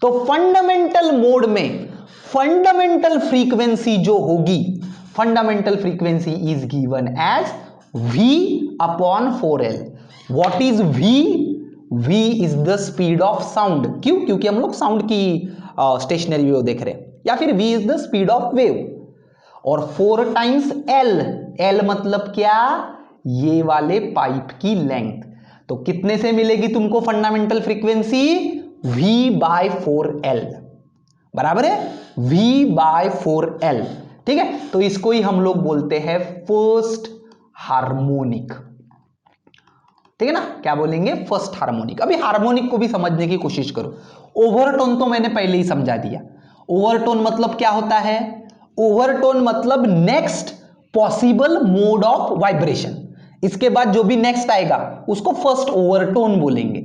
तो फंडामेंटल मोड में फंडामेंटल फ्रीक्वेंसी जो होगी, fundamental frequency is given as v upon 4l। What is v? v is the speed of sound. क्यों? क्योंकि हम लोग साउंड की स्टेशनरी वेव देख रहे हैं, या फिर v is the speed of wave, और 4 टाइम्स l। l मतलब क्या? ये वाले पाइप की लेंथ। तो कितने से मिलेगी तुमको फंडामेंटल फ्रीक्वेंसी? v/4l बराबर है v/4l। ठीक है, तो इसको ही हम लोग बोलते हैं फर्स्ट हार्मोनिक। ठीक है ना, क्या बोलेंगे? First harmonic. अभी हार्मोनिक को भी समझने की कोशिश करो। ओवरटोन तो मैंने पहले ही समझा दिया। ओवरटोन मतलब क्या होता है? ओवरटोन मतलब next possible mode of vibration. इसके बाद जो भी नेक्स्ट आएगा उसको फर्स्ट ओवरटोन बोलेंगे,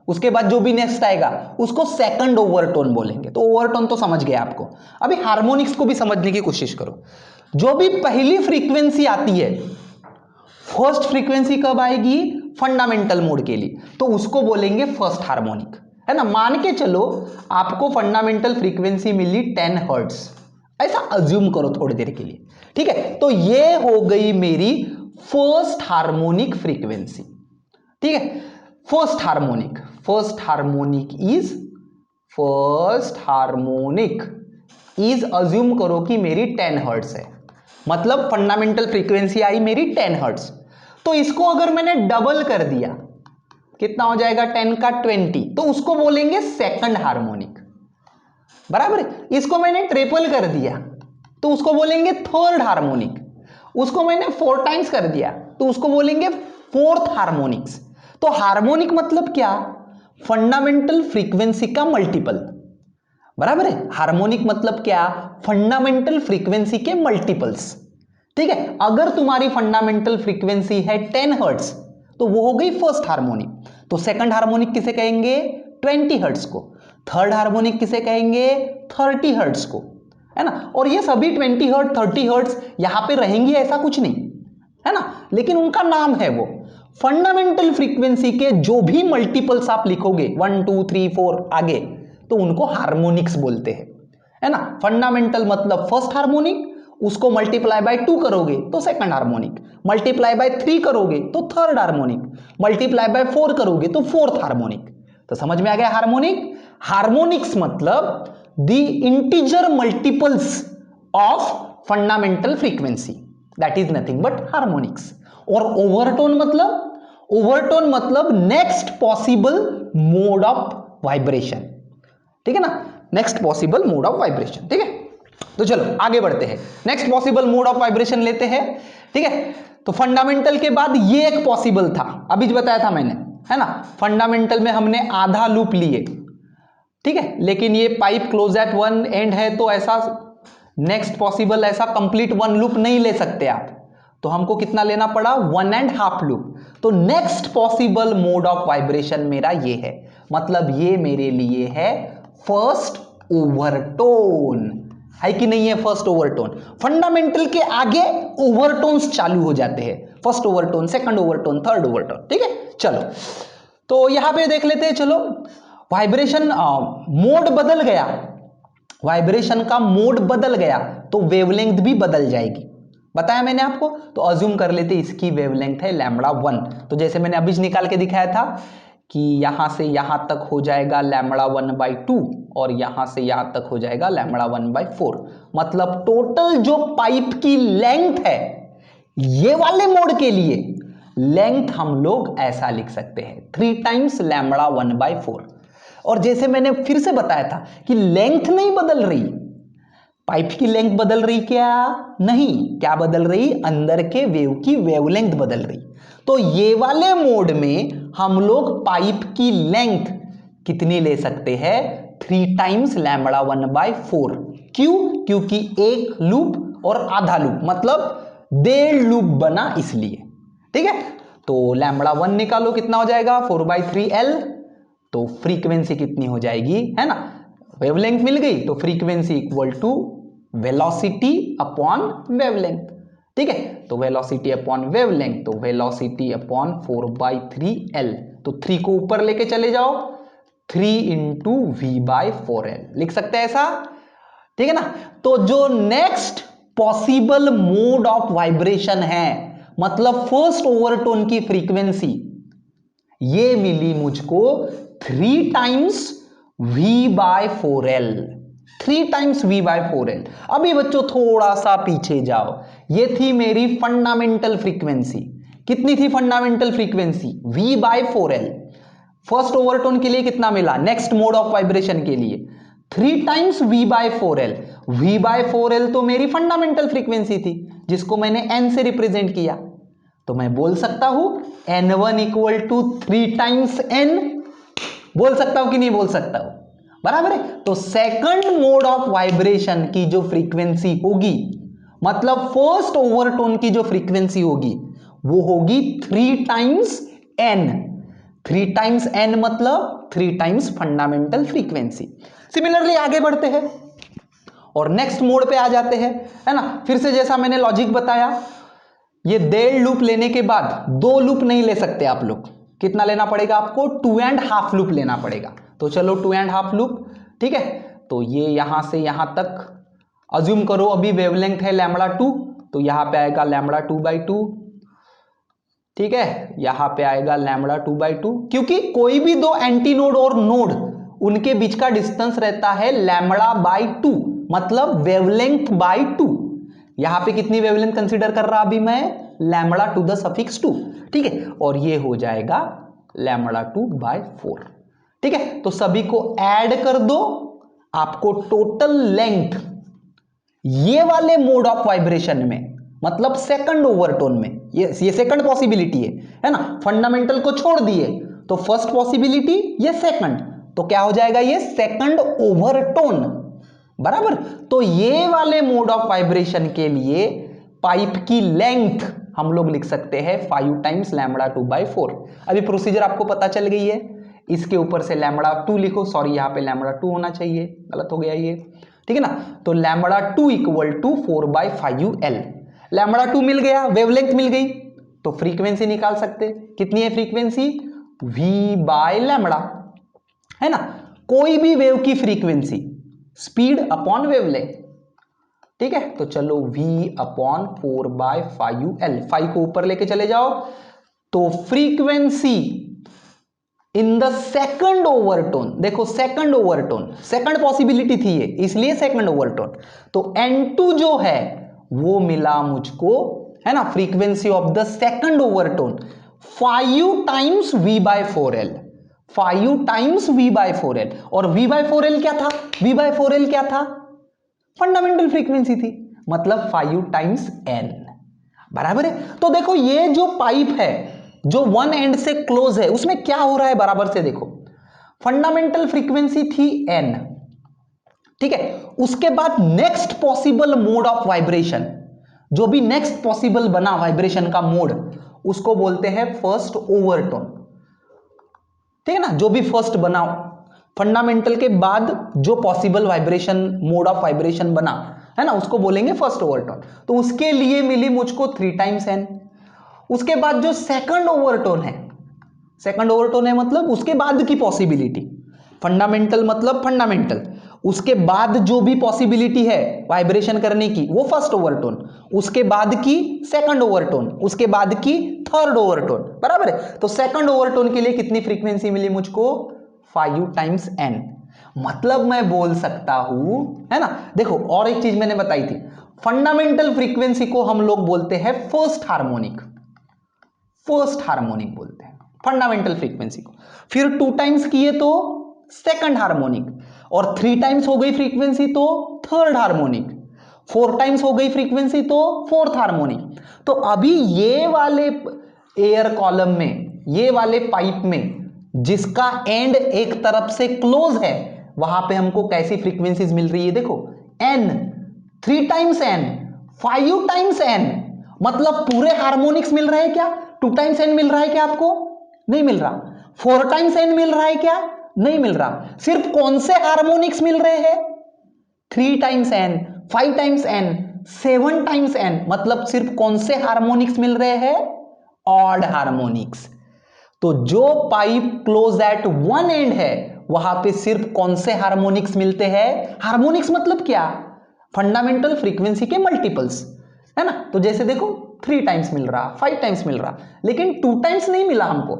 उसके बाद जो भी नेक्स्ट आएगा उसको सेकंड ओवरटोन बोलेंगे। तो ओवरटोन तो समझ गया आपको। अभी हार्मोनिक्स को भी समझने की कोशिश करो। जो भी पहली फ्रीक्वेंसी आती है, फर्स्ट फ्रीक्वेंसी कब आएगी? फंडामेंटल मोड के लिए, तो उसको बोलेंगे फर्स्ट हार्मोनिक, है ना। मान के चलो आपको फंडामेंटल फ्रीक्वेंसी मिली 10 हर्ट्ज, ऐसा अज्यूम करो थोड़ी देर के लिए। ठीक है, तो ये हो गई मेरी फर्स्ट हार्मोनिक फ्रीक्वेंसी। ठीक है, first harmonic, first harmonic is assume करो कि मेरी 10 हर्ट्ज है, मतलब फंडामेंटल फ्रीक्वेंसी आई मेरी 10 हर्ट्ज। तो इसको अगर मैंने डबल कर दिया, कितना हो जाएगा? 10 का 20, तो उसको बोलेंगे सेकंड हार्मोनिक, बराबर है। इसको मैंने ट्रिपल कर दिया तो उसको बोलेंगे थर्ड हार्मोनिक। उसको मैंने 4 टाइम्स कर दिया तो उसको बोलेंगे फोर्थ हार्मोनिक्स। तो हार्मोनिक मतलब क्या? फंडामेंटल फ्रीक्वेंसी का मल्टीपल, बराबर है। हार्मोनिक मतलब क्या? फंडामेंटल फ्रीक्वेंसी के मल्टीपल्स। ठीक है, अगर तुम्हारी फंडामेंटल फ्रीक्वेंसी है 10 हर्ट्ज तो वो हो गई फर्स्ट हार्मोनिक। तो सेकंड हार्मोनिक किसे कहेंगे? 20 हर्ट्ज को। थर्ड हार्मोनिक किसे कहेंगे? 30 हर्ट्ज को, है ना। और ये सभी 20 हर्ट्ज 30 हर्ट्ज यहां पे रहेंगी ऐसा कुछ नहीं, है ना, लेकिन उनका नाम है वो। फंडामेंटल फ्रीक्वेंसी के जो भी मल्टीपल्स आप लिखोगे 1 2 3 4 आगे, तो उनको हार्मोनिक्स बोलते हैं, है ना। फंडामेंटल मतलब फर्स्ट हार्मोनिक, उसको मल्टीप्लाई बाय 2 करोगे तो सेकंड हार्मोनिक, मल्टीप्लाई बाय 3 करोगे तो थर्ड हार्मोनिक, मल्टीप्लाई बाय 4 करोगे तो फोर्थ हार्मोनिक। तो समझ में आ गया हार्मोनिक? हार्मोनिक्स मतलब the integer multiples of fundamental frequency, that is nothing but harmonics. और ओवरटोन मतलब next possible mode of vibration. ठीक है ना, next possible mode of vibration. ठीक है, तो चलो आगे बढ़ते हैं, next possible mode of vibration लेते हैं। ठीक है, तो फंडामेंटल के बाद ये एक पॉसिबल था, अभी जो बताया था मैंने, है ना। फंडामेंटल में हमने आधा लूप लिए, ठीक है, लेकिन ये pipe close eight one and है, तो ऐसा नेक्स्ट पॉसिबल ऐसा कंप्लीट 1 लूप नहीं ले सकते आप, तो हमको कितना लेना पड़ा? 1.5 लूप। तो next possible mode of vibration मेरा ये है, मतलब ये मेरे लिए है फर्स्ट ओवरटोन, है कि नहीं है? First overtone. फंडामेंटल के आगे ओवरटोन्स चालू हो जाते हैं, first overtone, second overtone, third overtone. ठीक है, चलो तो यहां पे देख लेते हैं। चलो, वाइब्रेशन मोड बदल गया, वाइब्रेशन का मोड बदल गया तो वेवलेंथ भी बदल जाएगी, बताया मैंने आपको। तो अज्यूम कर लेते इसकी वेवलेंथ है λ1। तो जैसे मैंने अभी निकाल के दिखाया था कि यहां से यहां तक हो जाएगा λ1/2 और यहां से यहां तक हो जाएगा λ1/4। मतलब टोटल जो पाइप की लेंथ है ये वाले मोड के लिए, लेंथ हम लोग ऐसा लिख सकते हैं 3 टाइम्स λ1/4। और जैसे मैंने फिर से बताया था कि लेंथ नहीं बदल रही, पाइप की लेंथ बदल रही क्या? नहीं, क्या बदल रही? अंदर के वेव की वेवलेंथ बदल रही। तो ये वाले मोड में हम लोग पाइप की लेंथ कितनी ले सकते हैं? 3 टाइम्स λ1/4। क्यों? क्योंकि एक लूप और आधा लूप मतलब 1.5 लूप बना इसलिए। ठीक है, तो लैम्बडा 1 निकालो, कितना हो जाएगा 4/3L। तो फ्रीक्वेंसी कितनी हो जाएगी, है ना, वेवलेंथ मिल गई, तो frequency equal to velocity upon wavelength. ठीक है, तो वेलोसिटी अपॉन वेवलेंथ, तो वेलोसिटी अपॉन 4/3L। तो 3 को ऊपर लेके चले जाओ, 3 इंटू V/4L लिख सकते हैं ऐसा। ठीक है ना। तो जो next possible mode of vibration है, मतलब फर्स्ट ओवरटोन की फ्रीक्वेंसी, ये मिली मुझको 3 टाइम्स V/4L, 3 टाइम्स V/4L। अभी बच्चों थोड़ा सा पीछे जाओ, ये थी मेरी फंडामेंटल फ्रीक्वेंसी। कितनी थी fundamental frequency, V/4L। First overtone के लिए कितना मिला, नेक्स्ट मोड ऑफ वाइब्रेशन के लिए 3 टाइम्स V/4L। V/4L तो मेरी फंडामेंटल फ्रीक्वेंसी थी, जिसको मैंने n से रिप्रेजेंट किया। तो मैं बोल सकता हूं N1 equal to 3 times n, बोल सकता हूं कि नहीं बोल सकता हूं, बराबर है। तो सेकंड मोड ऑफ वाइब्रेशन की जो फ्रीक्वेंसी होगी, मतलब फर्स्ट ओवरटोन की जो फ्रीक्वेंसी होगी, वो होगी 3 टाइम्स n। 3 टाइम्स n मतलब 3 टाइम्स फंडामेंटल फ्रीक्वेंसी। सिमिलरली आगे बढ़ते हैं और नेक्स्ट मोड पे आ जाते हैं, है ना। फिर से जैसा मैंने लॉजिक बताया, ये 1.5 लूप लेने के बाद 2 लूप नहीं ले सकते आप लोग, कितना लेना पड़ेगा आपको, 2.5 लूप लेना पड़ेगा। तो चलो 2.5 लूप, ठीक है। तो ये यहां से यहां तक अज्यूम करो, अभी वेवलेंथ है λ2, तो यहां पे आएगा λ2/2, ठीक है, यहां पे आएगा λ2/2, क्योंकि कोई भी दो एंटी नोड और नोड, उनके बीच का डिस्टेंस रहता है λ/2, मतलब वेवलेंथ बाई 2। यहां पे कितनी वेवलेंथ कंसीडर कर रहा अभी मैं, λ2 ठीक है, और ये हो जाएगा λ2/4। ठीक है, तो सभी को ऐड कर दो, आपको टोटल लेंथ ये वाले मोड ऑफ वाइब्रेशन में, मतलब सेकंड ओवरटोन में, ये सेकंड पॉसिबिलिटी है ना, फंडामेंटल को छोड़ दिए तो फर्स्ट पॉसिबिलिटी, ये सेकंड, तो क्या हो जाएगा, ये सेकंड ओवरटोन, बराबर। तो ये वाले मोड ऑफ वाइब्रेशन के लिए पाइप की लेंथ हम लोग लिख सकते हैं 5 टाइम्स λ2/4। अभी प्रोसीजर आपको पता चल गई है, इसके ऊपर से λ2 लिखो, सॉरी यहां पे λ2 होना चाहिए, गलत हो गया ये, ठीक है ना। तो λ2 इक्वल टू 4/5L। λ2 मिल गया, वेवलेंथ मिल गई, तो फ्रीक्वेंसी निकाल सकते, कितनी है फ्रीक्वेंसी, V/λ, है ना। कोई भी वेव की फ्रीक्वेंसी स्पीड अपॉन वेवलेंथ, ठीक है। तो चलो V/4/5L, 5 को ऊपर लेके चले जाओ, तो frequency in the second overtone, देखो सेकंड ओवरटोन, सेकंड पॉसिबिलिटी थी ये, इसलिए सेकंड ओवरटोन, तो N2 जो है वो मिला मुझको, है ना, frequency of the second overtone 5 times V/4L, 5 times V/4L। और V/4L क्या था, V/4L क्या था, फंडामेंटल फ्रीक्वेंसी थी, मतलब 5 टाइम्स n, बराबर है। तो देखो ये जो पाइप है जो वन एंड से क्लोज है, उसमें क्या हो रहा है बराबर से देखो, फंडामेंटल फ्रीक्वेंसी थी n, ठीक है। उसके बाद next possible mode of vibration, जो भी नेक्स्ट पॉसिबल बना वाइब्रेशन का मोड, उसको बोलते हैं फर्स्ट ओवरटोन, ठीक है ना। जो भी फर्स्ट बना फंडामेंटल के बाद जो possible vibration mode of vibration बना, है ना, उसको बोलेंगे फर्स्ट ओवरटोन। तो उसके लिए मिली मुझको 3 टाइम्स n। उसके बाद जो सेकंड ओवरटोन है, सेकंड ओवरटोन है मतलब उसके बाद की पॉसिबिलिटी, फंडामेंटल मतलब फंडामेंटल, उसके बाद जो भी पॉसिबिलिटी है वाइब्रेशन करने की, वो फर्स्ट ओवरटोन, उसके बाद की सेकंड ओवरटोन, उसके बाद की थर्ड ओवरटोन, बराबर है। तो सेकंड ओवरटोन के लिए कितनी फ्रीक्वेंसी मिली मुझको, 5 टाइम्स n। मतलब मैं बोल सकता हूं, है ना, देखो और एक चीज मैंने बताई थी, फंडामेंटल फ्रीक्वेंसी को हम लोग बोलते हैं फर्स्ट हार्मोनिक, फर्स्ट हार्मोनिक बोलते हैं फंडामेंटल फ्रीक्वेंसी को। फिर 2 टाइम्स किए तो सेकंड हार्मोनिक, और 3 टाइम्स हो गई फ्रीक्वेंसी तो थर्ड हार्मोनिक, 4 टाइम्स हो गई फ्रीक्वेंसी तो फोर्थ हार्मोनिक। तो अभी ये वाले एयर कॉलम में, ये वाले पाइप में, जिसका एंड एक तरफ से क्लोज है, वहां पे हमको कैसी फ्रीक्वेंसीज मिल रही है, देखो n, 3 times n, 5 times n, मतलब पूरे हार्मोनिक्स मिल रहे हैं क्या, 2 टाइम्स n मिल रहा है क्या आपको? नहीं मिल रहा। 4 टाइम्स n मिल रहा है क्या? नहीं मिल रहा। सिर्फ कौन से हार्मोनिक्स मिल रहे हैं? 3 times n, 5 times n, 7 times n, मतलब सिर्फ कौन से हार्मोनिक्स मिल रहे हैं? Odd harmonics. तो जो pipe close eight one and है वहां पे सिर्फ कौन से हार्मोनिक्स मिलते हैं? हार्मोनिक्स मतलब क्या? फंडामेंटल फ्रीक्वेंसी के मल्टीपल्स, है ना। तो जैसे देखो 3 टाइम्स मिल रहा, 5 टाइम्स मिल रहा, लेकिन 2 टाइम्स नहीं मिला हमको।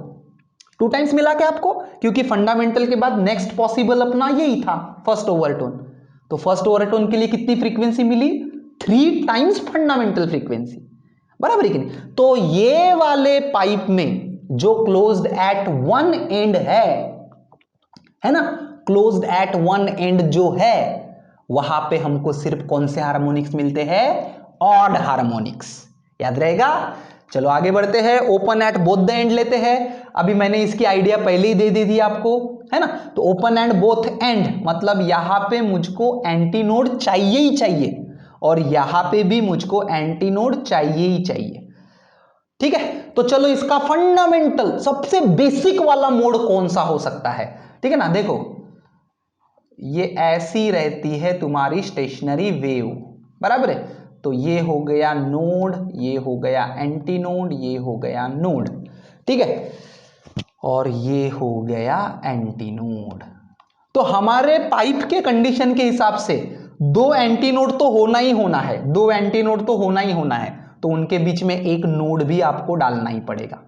2 टाइम्स मिला क्या आपको? क्योंकि फंडामेंटल के बाद नेक्स्ट पॉसिबल अपना यही था, फर्स्ट ओवरटोन। तो फर्स्ट ओवरटोन के लिए कितनी फ्रीक्वेंसी मिली? 3 टाइम्स फंडामेंटल फ्रीक्वेंसी, बराबर है कि नहीं? तो ये वाले पाइप में जो क्लोज्ड एट वन एंड है ना, क्लोज्ड एट वन एंड जो है वहां पे हमको सिर्फ कौन से हार्मोनिक्स मिलते हैं? Odd harmonics. याद रहेगा? चलो आगे बढ़ते हैं। Open at both the end लेते हैं। अभी मैंने इसकी आइडिया पहले ही दे दी आपको, है ना। तो ओपन एंड बोथ एंड मतलब यहां पे मुझको एंटी नोड चाहिए ही चाहिए, और यहां पे भी मुझको एंटी नोड चाहिए ही चाहिए। ठीक है, तो चलो इसका फंडामेंटल सबसे बेसिक वाला मोड कौन सा हो सकता है? ठीक है ना, देखो ये ऐसी रहती है तुम्हारी स्टेशनरी वेव, बराबर है। तो ये हो गया नोड, ये हो गया एंटी नोड, ये हो गया नोड, ठीक है, और ये हो गया एंटी नोड। तो हमारे पाइप के कंडीशन के हिसाब से 2 एंटी नोड तो होना ही होना है, 2 एंटी नोड तो होना ही होना है। तो उनके बीच में एक नोड भी आपको डालना ही पड़ेगा,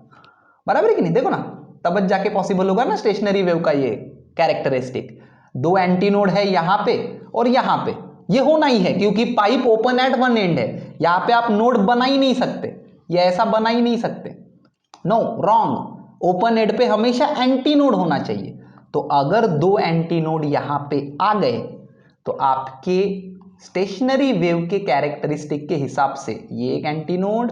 बराबर है कि नहीं? देखो ना, तब जाके पॉसिबल होगा ना स्टेशनरी वेव का ये कैरेक्टरिस्टिक। 2 एंटी नोड है यहां पे और यहां पे, ये होना ही है क्योंकि pipe open at one and है। यहां पे आप नोड बना ही नहीं सकते, ये ऐसा बना ही नहीं सकते, नो, रॉन्ग। ओपन एंड पे हमेशा एंटी नोड होना चाहिए। तो अगर 2 एंटी नोड यहां पे आ गए तो आपके स्टेशनरी वेव के कैरेक्टरिस्टिक के हिसाब से ये एक एंटी नोड,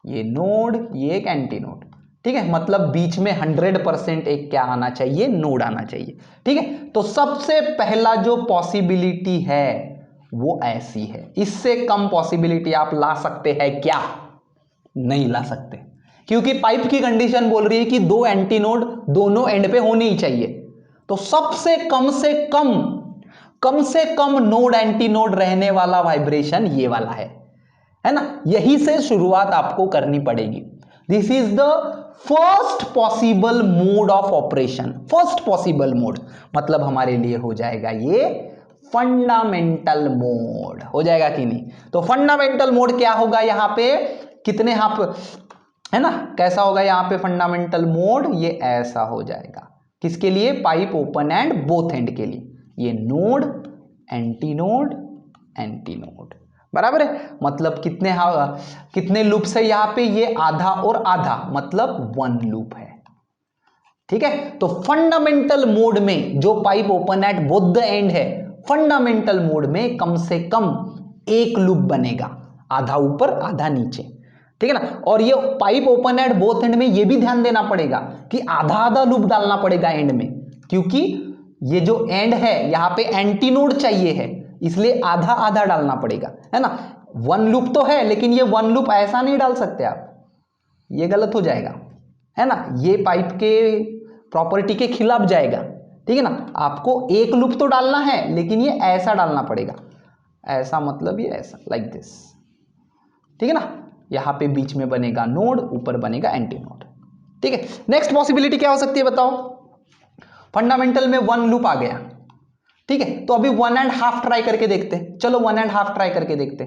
ये नोड, ये एक एंटी नोड, ठीक है। मतलब बीच में 100% एक क्या आना चाहिए? नोड आना चाहिए, ठीक है। तो सबसे पहला जो पॉसिबिलिटी है वो ऐसी है। इससे कम पॉसिबिलिटी आप ला सकते हैं क्या? नहीं ला सकते, क्योंकि पाइप की कंडीशन बोल रही है कि 2 एंटी नोड दोनों एंड पे होने ही चाहिए। तो सबसे कम से कम नोड एंटी नोड रहने वाला वाइब्रेशन ये वाला है ना। यही से शुरुआत आपको करनी पड़ेगी। This is the first possible mode of operation. First possible mode मतलब हमारे लिए हो जाएगा ये फंडामेंटल मोड, हो जाएगा कि नहीं? तो फंडामेंटल मोड क्या होगा? यहां पे कितने हाफ, है ना, कैसा होगा यहां पे फंडामेंटल मोड? ये ऐसा हो जाएगा। किसके लिए? Pipe open and both and के लिए। ये node, anti node, anti node, बराबर है। मतलब कितने लूप्स है यहां पे? ये आधा और आधा, मतलब 1 लूप है, ठीक है। तो फंडामेंटल मोड में जो pipe open at both the end है, फंडामेंटल मोड में कम से कम 1 लूप बनेगा, आधा ऊपर आधा नीचे, ठीक है ना। और ये pipe open at both and में ये भी ध्यान देना पड़ेगा कि आधा आधा लूप डालना पड़ेगा एंड में, क्योंकि ये जो एंड है यहां पे एंटी नोड चाहिए है, इसलिए आधा आधा डालना पड़ेगा, है ना। 1 लूप तो है, लेकिन ये 1 लूप ऐसा नहीं डाल सकते आप, ये गलत हो जाएगा, है ना। ये पाइप के प्रॉपर्टी के खिलाफ जाएगा, ठीक है ना। आपको 1 लूप तो डालना है, लेकिन ये ऐसा डालना पड़ेगा, ऐसा मतलब ये ऐसा, लाइक दिस, ठीक है ना। यहां पे बीच में बनेगा नोड, ऊपर बनेगा एंटी नोड, ठीक है। नेक्स्ट पॉसिबिलिटी क्या हो सकती है बताओ? फंडामेंटल में 1 लूप आ गया, ठीक है। तो अभी 1.5 ट्राई करके देखते, चलो 1.5 ट्राई करके देखते।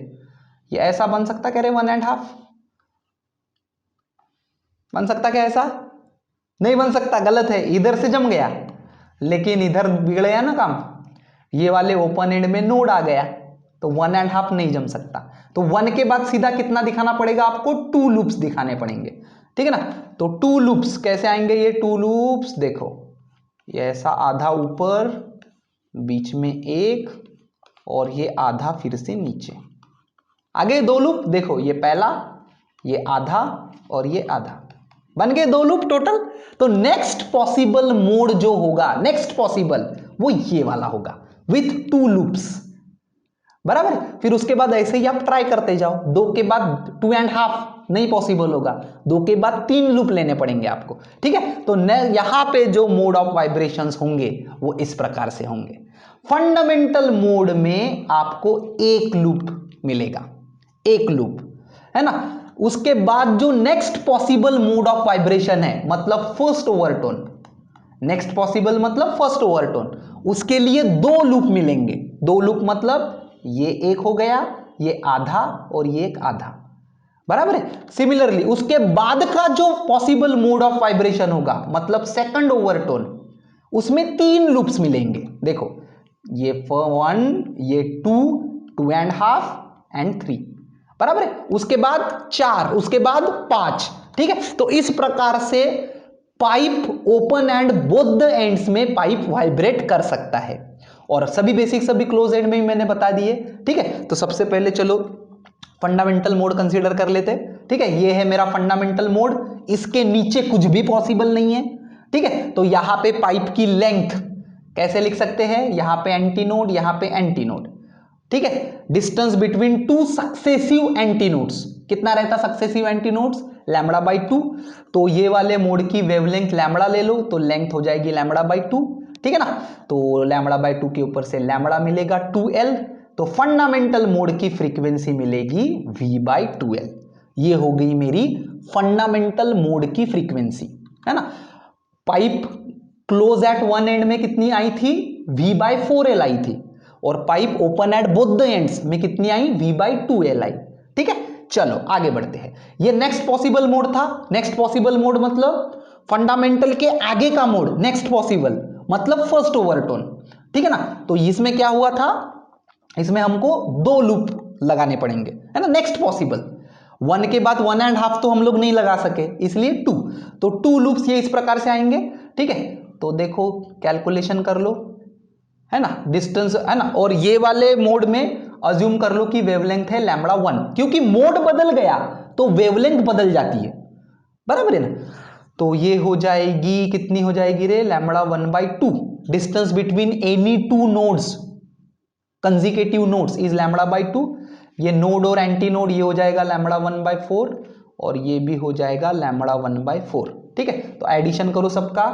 ये ऐसा बन सकता, कह रहे 1.5 बन सकता क्या? ऐसा नहीं बन सकता, गलत है, इधर से जम गया, लेकिन इधर बिगड़ गया ना काम। ये वाले ओपन एंड में नोड आ गया, तो 1.5 नहीं जम सकता। तो 1 के बाद सीधा कितना दिखाना पड़ेगा आपको? 2 लूप्स दिखाने पड़ेंगे, ठीक है ना। तो 2 लूप्स कैसे आएंगे? ये 2 लूप्स देखो, ये ऐसा आधा ऊपर, बीच में 1, और ये आधा फिर से नीचे। आगे 2 लूप देखो, ये पहला, ये आधा और ये आधा, बन गए 2 लूप टोटल। तो नेक्स्ट पॉसिबल मोड जो होगा, नेक्स्ट पॉसिबल, वो ये वाला होगा विथ 2 लूप्स। बराबर। फिर उसके बाद ऐसे ही आप ट्राई करते जाओ, 2 के बाद 2.5 नहीं पॉसिबल होगा, 2 के बाद 3 लूप लेने पड़ेंगे आपको, ठीक है। तो यहां पे जो मोड ऑफ वाइब्रेशंस होंगे वो इस प्रकार से होंगे। फंडामेंटल मोड में आपको एक लूप मिलेगा, एक लूप, है ना। उसके बाद जो next possible mode of vibration है, मतलब फर्स्ट ओवरटोन, नेक्स्ट पॉसिबल मतलब फर्स्ट ओवरटोन, उसके लिए 2 लूप मिलेंगे। 2 लूप मतलब ये एक हो गया, ये आधा और ये एक आधा, बराबर है। सिमिलरली उसके बाद का जो पॉसिबल मोड ऑफ वाइब्रेशन होगा, मतलब सेकंड ओवरटोन, उसमें 3 लूप्स मिलेंगे। देखो ये 1, ये 2, 2.5 एंड 3, बराबर है। उसके बाद 4, उसके बाद 5, ठीक है। तो इस प्रकार से pipe open and both the ends में पाइप वाइब्रेट कर सकता है। और सभी बेसिक सभी क्लोज एंड में भी मैंने बता दिए, ठीक है। तो सबसे पहले चलो फंडामेंटल मोड कंसीडर कर लेते हैं, ठीक है। ये है मेरा फंडामेंटल मोड, इसके नीचे कुछ भी पॉसिबल नहीं है, ठीक है। तो यहां पे पाइप की लेंथ कैसे लिख सकते हैं, यहां पे एंटी नोड, यहां पे एंटी नोड, ठीक है। Distance between 2 successive anti nodes कितना रहता, सक्सेसिव एंटी नोड्स λ/2। तो ये वाले मोड की वेवलेंथ लैम्बडा ले लो, तो लेंथ हो जाएगी λ/2, ठीक है ना। तो λ/2 के ऊपर से लैम्बडा मिलेगा 2L, तो फंडामेंटल मोड की फ्रीक्वेंसी मिलेगी V/2L। ये हो गई मेरी फंडामेंटल मोड की फ्रीक्वेंसी, है ना। Pipe close eight one and में कितनी आई थी, V/4L आई थी, और pipe open at both the ends में कितनी आई, V/2L आई, ठीक है। चलो आगे बढ़ते हैं। ये नेक्स्ट पॉसिबल मोड था। नेक्स्ट पॉसिबल मोड मतलब फंडामेंटल के आगे का मोड, नेक्स्ट पॉसिबल मतलब फर्स्ट ओवरटोन, ठीक है ना। तो इसमें क्या हुआ था, इसमें हमको 2 लूप लगाने पड़ेंगे, है ना। नेक्स्ट पॉसिबल 1 के बाद 1.5 तो हम लोग नहीं लगा सके, इसलिए 2, तो 2 लूप्स ये इस प्रकार से आएंगे, ठीक है। तो देखो कैलकुलेशन कर लो, है ना, डिस्टेंस, है ना। और ये वाले मोड में अज्यूम कर लो कि वेवलेंथ है λ1, क्योंकि मोड बदल गया तो वेवलेंथ बदल जाती है, बराबर है ना। तो ये हो जाएगी, कितनी हो जाएगी रे, λ1/2। Distance between any 2 nodes, consecutive nodes is λ/2। ये नोड और एंटी नोड ये हो जाएगा λ1/4, और ये भी हो जाएगा λ1/4, ठीक है। तो एडिशन करो सबका,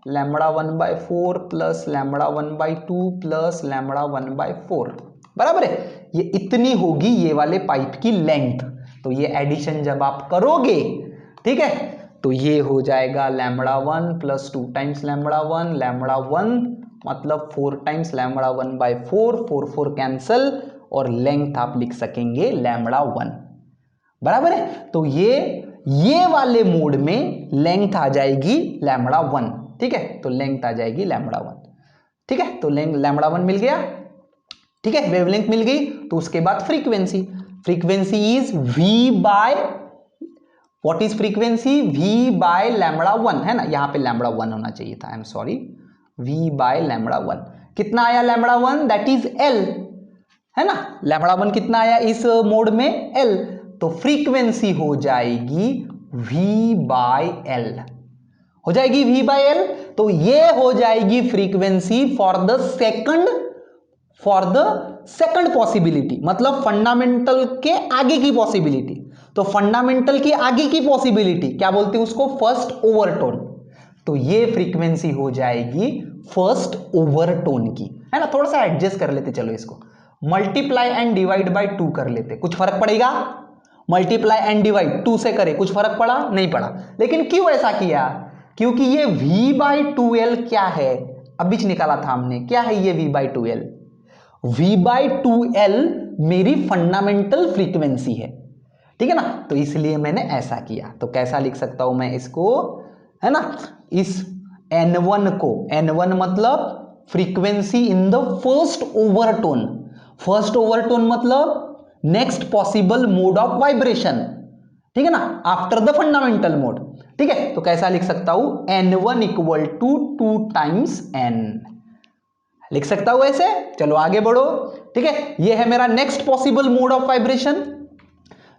λ1/4 प्लस λ1/2 प्लस λ1/4, बराबर है। ये इतनी होगी ये वाले पाइप की लेंथ। तो ये एडिशन जब आप करोगे, ठीक है, तो ये हो जाएगा λ1 प्लस 2 टाइम्स λ1, λ1 मतलब 4 टाइम्स λ1/4, 4 कैंसल, और लेंथ आप लिख सकेंगे λ1, बराबर है। तो ये वाले मोड में लेंथ आ जाएगी λ1, ठीक है। तो लेंथ आ जाएगी λ1, ठीक है। तो λ1 मिल गया, ठीक है, वेवलेंथ मिल गई। तो उसके बाद frequency, frequency is what is frequency, V/λ1, है ना। यहां पे λ1 होना चाहिए था, आई एम सॉरी, V/λ1 कितना आया λ1, दैट इज L, है ना। λ1 कितना आया इस मोड में, L। तो फ्रीक्वेंसी हो जाएगी V/L, हो जाएगी V/L। तो ये हो जाएगी frequency for the second possibility, मतलब फंडामेंटल के आगे की पॉसिबिलिटी। तो फंडामेंटल के आगे की पॉसिबिलिटी क्या बोलते हैं उसको, फर्स्ट ओवरटोन। तो ये फ्रीक्वेंसी हो जाएगी फर्स्ट ओवरटोन की, है ना। थोड़ा सा एडजस्ट कर लेते, चलो इसको मल्टीप्लाई एंड डिवाइड बाय 2 कर लेते, कुछ फर्क पड़ेगा। मल्टीप्लाई एंड डिवाइड 2 से करे, कुछ फर्क पड़ा, नहीं पड़ा। लेकिन क्यों ऐसा किया, क्योंकि ये V/2L क्या है, अभी निकाला था हमने, क्या है ये V/2L, V/2L मेरी फंडामेंटल फ्रीक्वेंसी है, ठीक है ना। तो इसलिए मैंने ऐसा किया। तो कैसा लिख सकता हूं मैं इसको, है ना, इस N1 को, N1 मतलब frequency in the first overtone, first overtone मतलब next possible mode of vibration, ठीक है ना, आफ्टर द फंडामेंटल मोड, ठीक है। तो कैसा लिख सकता हूं, N1 equal to 2 times N, लिख सकता हूं ऐसे। चलो आगे बढ़ो, ठीक है। ये है मेरा next possible mode of vibration.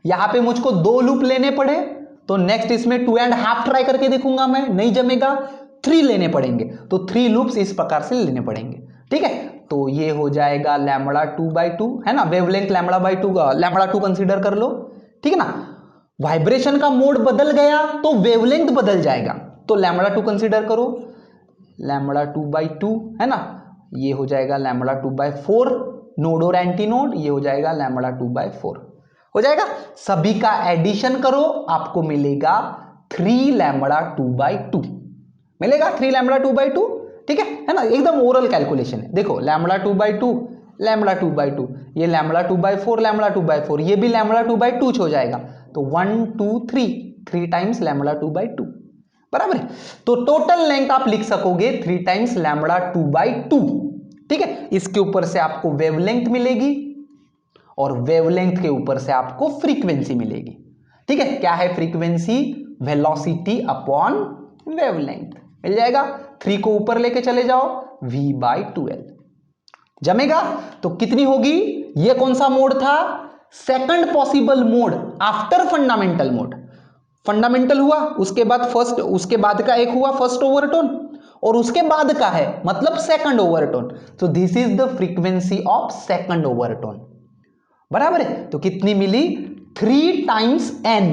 यहां पे मुझको 2 लूप लेने पड़े, तो नेक्स्ट इसमें 2.5 ट्राई करके देखूंगा मैं, नहीं जमेगा, 3 लेने पड़ेंगे। तो 3 लूप्स इस प्रकार से लेने पड़ेंगे, ठीक है। तो ये हो जाएगा लैम्बडा 2/2, है ना, वेवलेंथ लैम्बडा 2 कंसीडर कर लो, ठीक है ना। वाइब्रेशन का मोड बदल गया तो वेवलेंथ बदल जाएगा, तो लैम्बडा 2 कंसीडर करो, लैम्बडा 2/2, है ना, ये हो जाएगा लैम्बडा 2/4, नोड और एंटी नोड, ये हो जाएगा लैम्बडा 2/4 हो जाएगा। सभी का एडिशन करो, आपको मिलेगा 3 लैम्बडा 2/2 मिलेगा, 3 लैम्बडा 2/2, ठीक है ना, एकदम ओरल कैलकुलेशन है। देखो लैम्बडा 2/2, लैम्बडा 2/2, ये लैम्बडा 2/4, लैम्बडा 2/4, ये भी लैम्बडा 2/2 हो जाएगा, तो 1 2 3 टाइम्स लैम्बडा 2/2 बराबर है। तो टोटल लेंथ आप लिख सकोगे 3 टाइम्स लैम्बडा 2/2, ठीक है। इसके ऊपर से आपको वेवलेंथ मिलेगी और वेवलेंथ के ऊपर से आपको फ्रीक्वेंसी मिलेगी, ठीक है। क्या है फ्रीक्वेंसी? वेलोसिटी अपॉन वेवलेंथ मिल जाएगा। 3 को ऊपर लेके चले जाओ, v/2l जमेगा। तो कितनी होगी? ये कौन सा मोड था? Second possible mode after fundamental mode. Fundamental हुआ, उसके बाद फर्स्ट, उसके बाद का एक हुआ फर्स्ट ओवरटोन, और उसके बाद का है मतलब सेकंड ओवरटोन। तो this is the frequency of second overtone बराबर है। तो कितनी मिली? 3 टाइम्स n।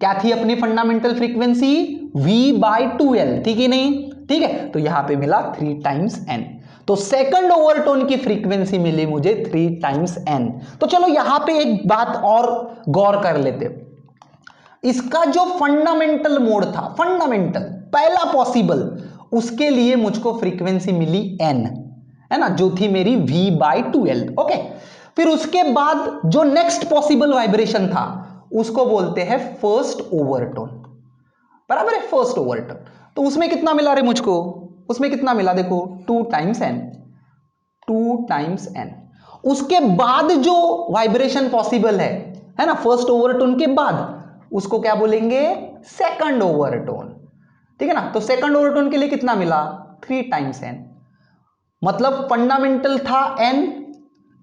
क्या थी अपनी फंडामेंटल फ्रीक्वेंसी? v/2l, ठीक है नहीं? ठीक है, तो यहां पे मिला 3 टाइम्स n। तो सेकंड ओवरटोन की फ्रीक्वेंसी मिली मुझे 3 टाइम्स n। तो चलो यहां पे एक बात और गौर कर लेते। इसका जो फंडामेंटल मोड था, फंडामेंटल पहला पॉसिबल, उसके लिए मुझको फ्रीक्वेंसी मिली n, है ना, जो थी मेरी v/2l। ओके, फिर उसके बाद जो नेक्स्ट पॉसिबल वाइब्रेशन था उसको बोलते हैं फर्स्ट ओवरटोन बराबर है, फर्स्ट ओवरटोन। तो उसमें कितना मिला रे मुझको? उसमें कितना मिला देखो, 2 टाइम्स n, 2 टाइम्स n। उसके बाद जो वाइब्रेशन पॉसिबल है ना, फर्स्ट ओवरटोन के बाद, उसको क्या बोलेंगे? सेकंड ओवरटोन, ठीक है ना। तो सेकंड ओवरटोन के लिए कितना मिला? 3 टाइम्स n। मतलब फंडामेंटल था n,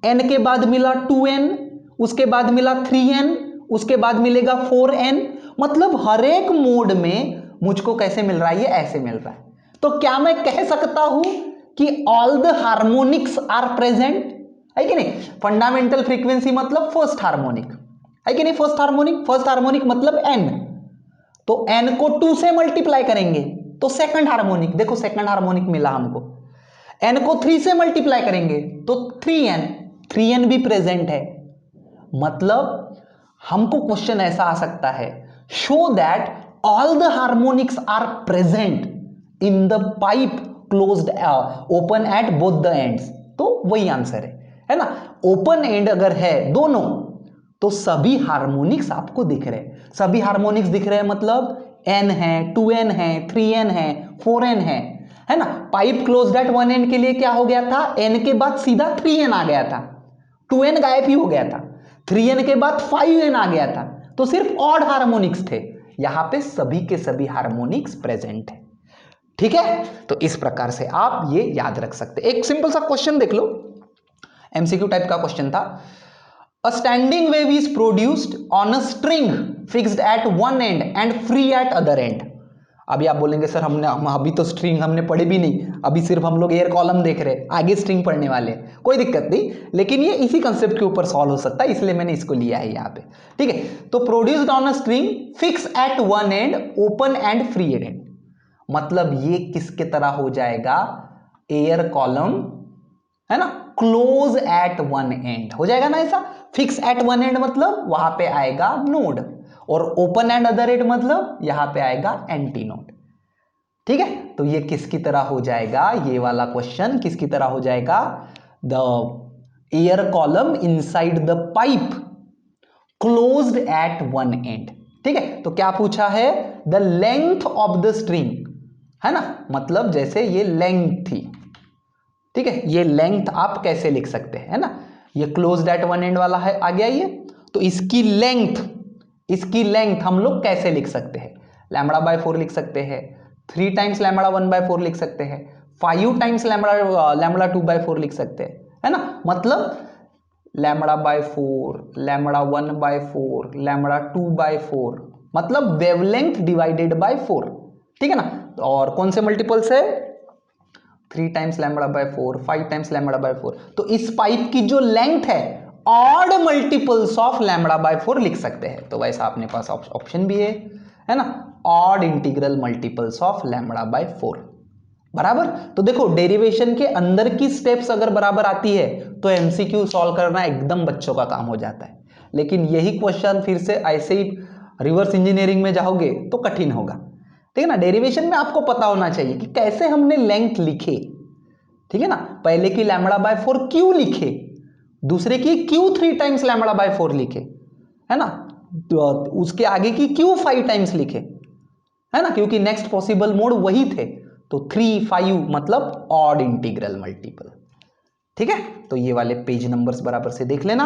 n के बाद मिला 2n, उसके बाद मिला 3n, उसके बाद मिलेगा 4n। मतलब हर एक मोड में मुझको कैसे मिल रहा है? ये ऐसे मिल रहा है। तो क्या मैं कह सकता हूं कि all the harmonics are present, है कि नहीं? फंडामेंटल फ्रीक्वेंसी मतलब फर्स्ट हार्मोनिक, है कि नहीं? फर्स्ट हार्मोनिक मतलब n, तो n को 2 से मल्टीप्लाई करेंगे तो सेकंड हार्मोनिक, देखो सेकंड हार्मोनिक मिला हमको। n को 3 से मल्टीप्लाई करेंगे तो 3n भी प्रेजेंट है। मतलब हमको क्वेश्चन ऐसा आ सकता है, show that all the harmonics are present in the pipe closed open at both the ends. तो वही आंसर है ना। ओपन एंड अगर है दोनों तो सभी हार्मोनिक्स आपको दिख रहे हैं। सभी हार्मोनिक्स दिख रहे हैं मतलब n है, 2n है, 3n है, 4n है ना। Pipe closed eight one and के लिए क्या हो गया था? n के बाद सीधा 3n आ गया था, 2n गायब ही हो गया था, 3n के बाद 5n आ गया था, तो सिर्फ ऑड हार्मोनिक्स थे। यहां पे सभी के सभी हार्मोनिक्स प्रेजेंट है, ठीक है। तो इस प्रकार से आप ये याद रख सकते। एक सिंपल सा क्वेश्चन देख लो, एमसीक्यू टाइप का क्वेश्चन था। A standing wave is produced on a string fixed at one and and free at other and. अभी आप बोलेंगे सर अभी तो स्ट्रिंग हमने पढ़ी भी नहीं, अभी सिर्फ हम लोग एयर कॉलम देख रहे हैं, आगे स्ट्रिंग पढ़ने वाले हैं, कोई दिक्कत नहीं, लेकिन ये इसी कंसेप्ट के ऊपर सॉल्व हो सकता है, इसलिए मैंने इसको लिया है यहाँ पे, ठीक है। तो produced on a string fix eight one and open and free and, मतलब ये किसके तरह हो जाएगा? एयर कॉलम, है ना, क्लोज एट वन एंड हो जाएगा ना ऐसा। फिक्स एट वन एंड मतलब वहां पे आएगा नोड, और ओपन एंड अदर एंड मतलब यहां पे आएगा एंटी नोड, ठीक है। तो ये किसकी तरह हो जाएगा? ये वाला क्वेश्चन किसकी तरह हो जाएगा? The air column inside the pipe closed eight one and, ठीक है। तो क्या पूछा है? The length of the string, है ना, मतलब जैसे ये लेंथ थी, ठीक है, ये लेंथ आप कैसे लिख सकते हैं, है ना, ये क्लोज्ड एट वन एंड वाला है, आ गया ये। तो इसकी लेंथ हम लोग कैसे लिख सकते हैं? λ/4 लिख सकते हैं, 3 टाइम्स λ1/4 लिख सकते हैं, 5 टाइम्स λ2/4 लिख सकते हैं, है ना। मतलब λ/4, λ1/4, λ2/4 मतलब वेवलेंथ डिवाइडेड बाय 4, ठीक है ना। और कौन से मल्टीपल्स है? 3 times lambda by 4, 5 times lambda by 4। तो इस पाइप की जो लेंथ है odd multiples of lambda by 4 लिख सकते हैं। तो वैसा अपने पास ऑप्शन भी है ना, odd integral multiples of lambda by 4 बराबर। तो देखो डेरिवेशन के अंदर की स्टेप्स अगर बराबर आती है तो एमसीक्यू सॉल्व करना एकदम बच्चों का काम हो जाता है। लेकिन यही क्वेश्चन फिर से ऐसे ही रिवर्स इंजीनियरिंग में जाओगे तो कठिन होगा, ठीक है ना। डेरिवेशन में आपको पता होना चाहिए कि कैसे हमने लेंथ लिखे, ठीक है ना। पहले की लैम्बडा बाय 4 क्यू लिखे, दूसरे की क्यू 3 टाइम्स लैम्बडा बाय 4 लिखे, है ना। तो उसके आगे की क्यू 5 टाइम्स लिखे, है ना, क्योंकि नेक्स्ट पॉसिबल मोड वही थे। तो 3, 5 मतलब ऑड इंटीग्रल मल्टीपल, ठीक है। तो ये वाले पेज नंबर्स बराबर से देख लेना।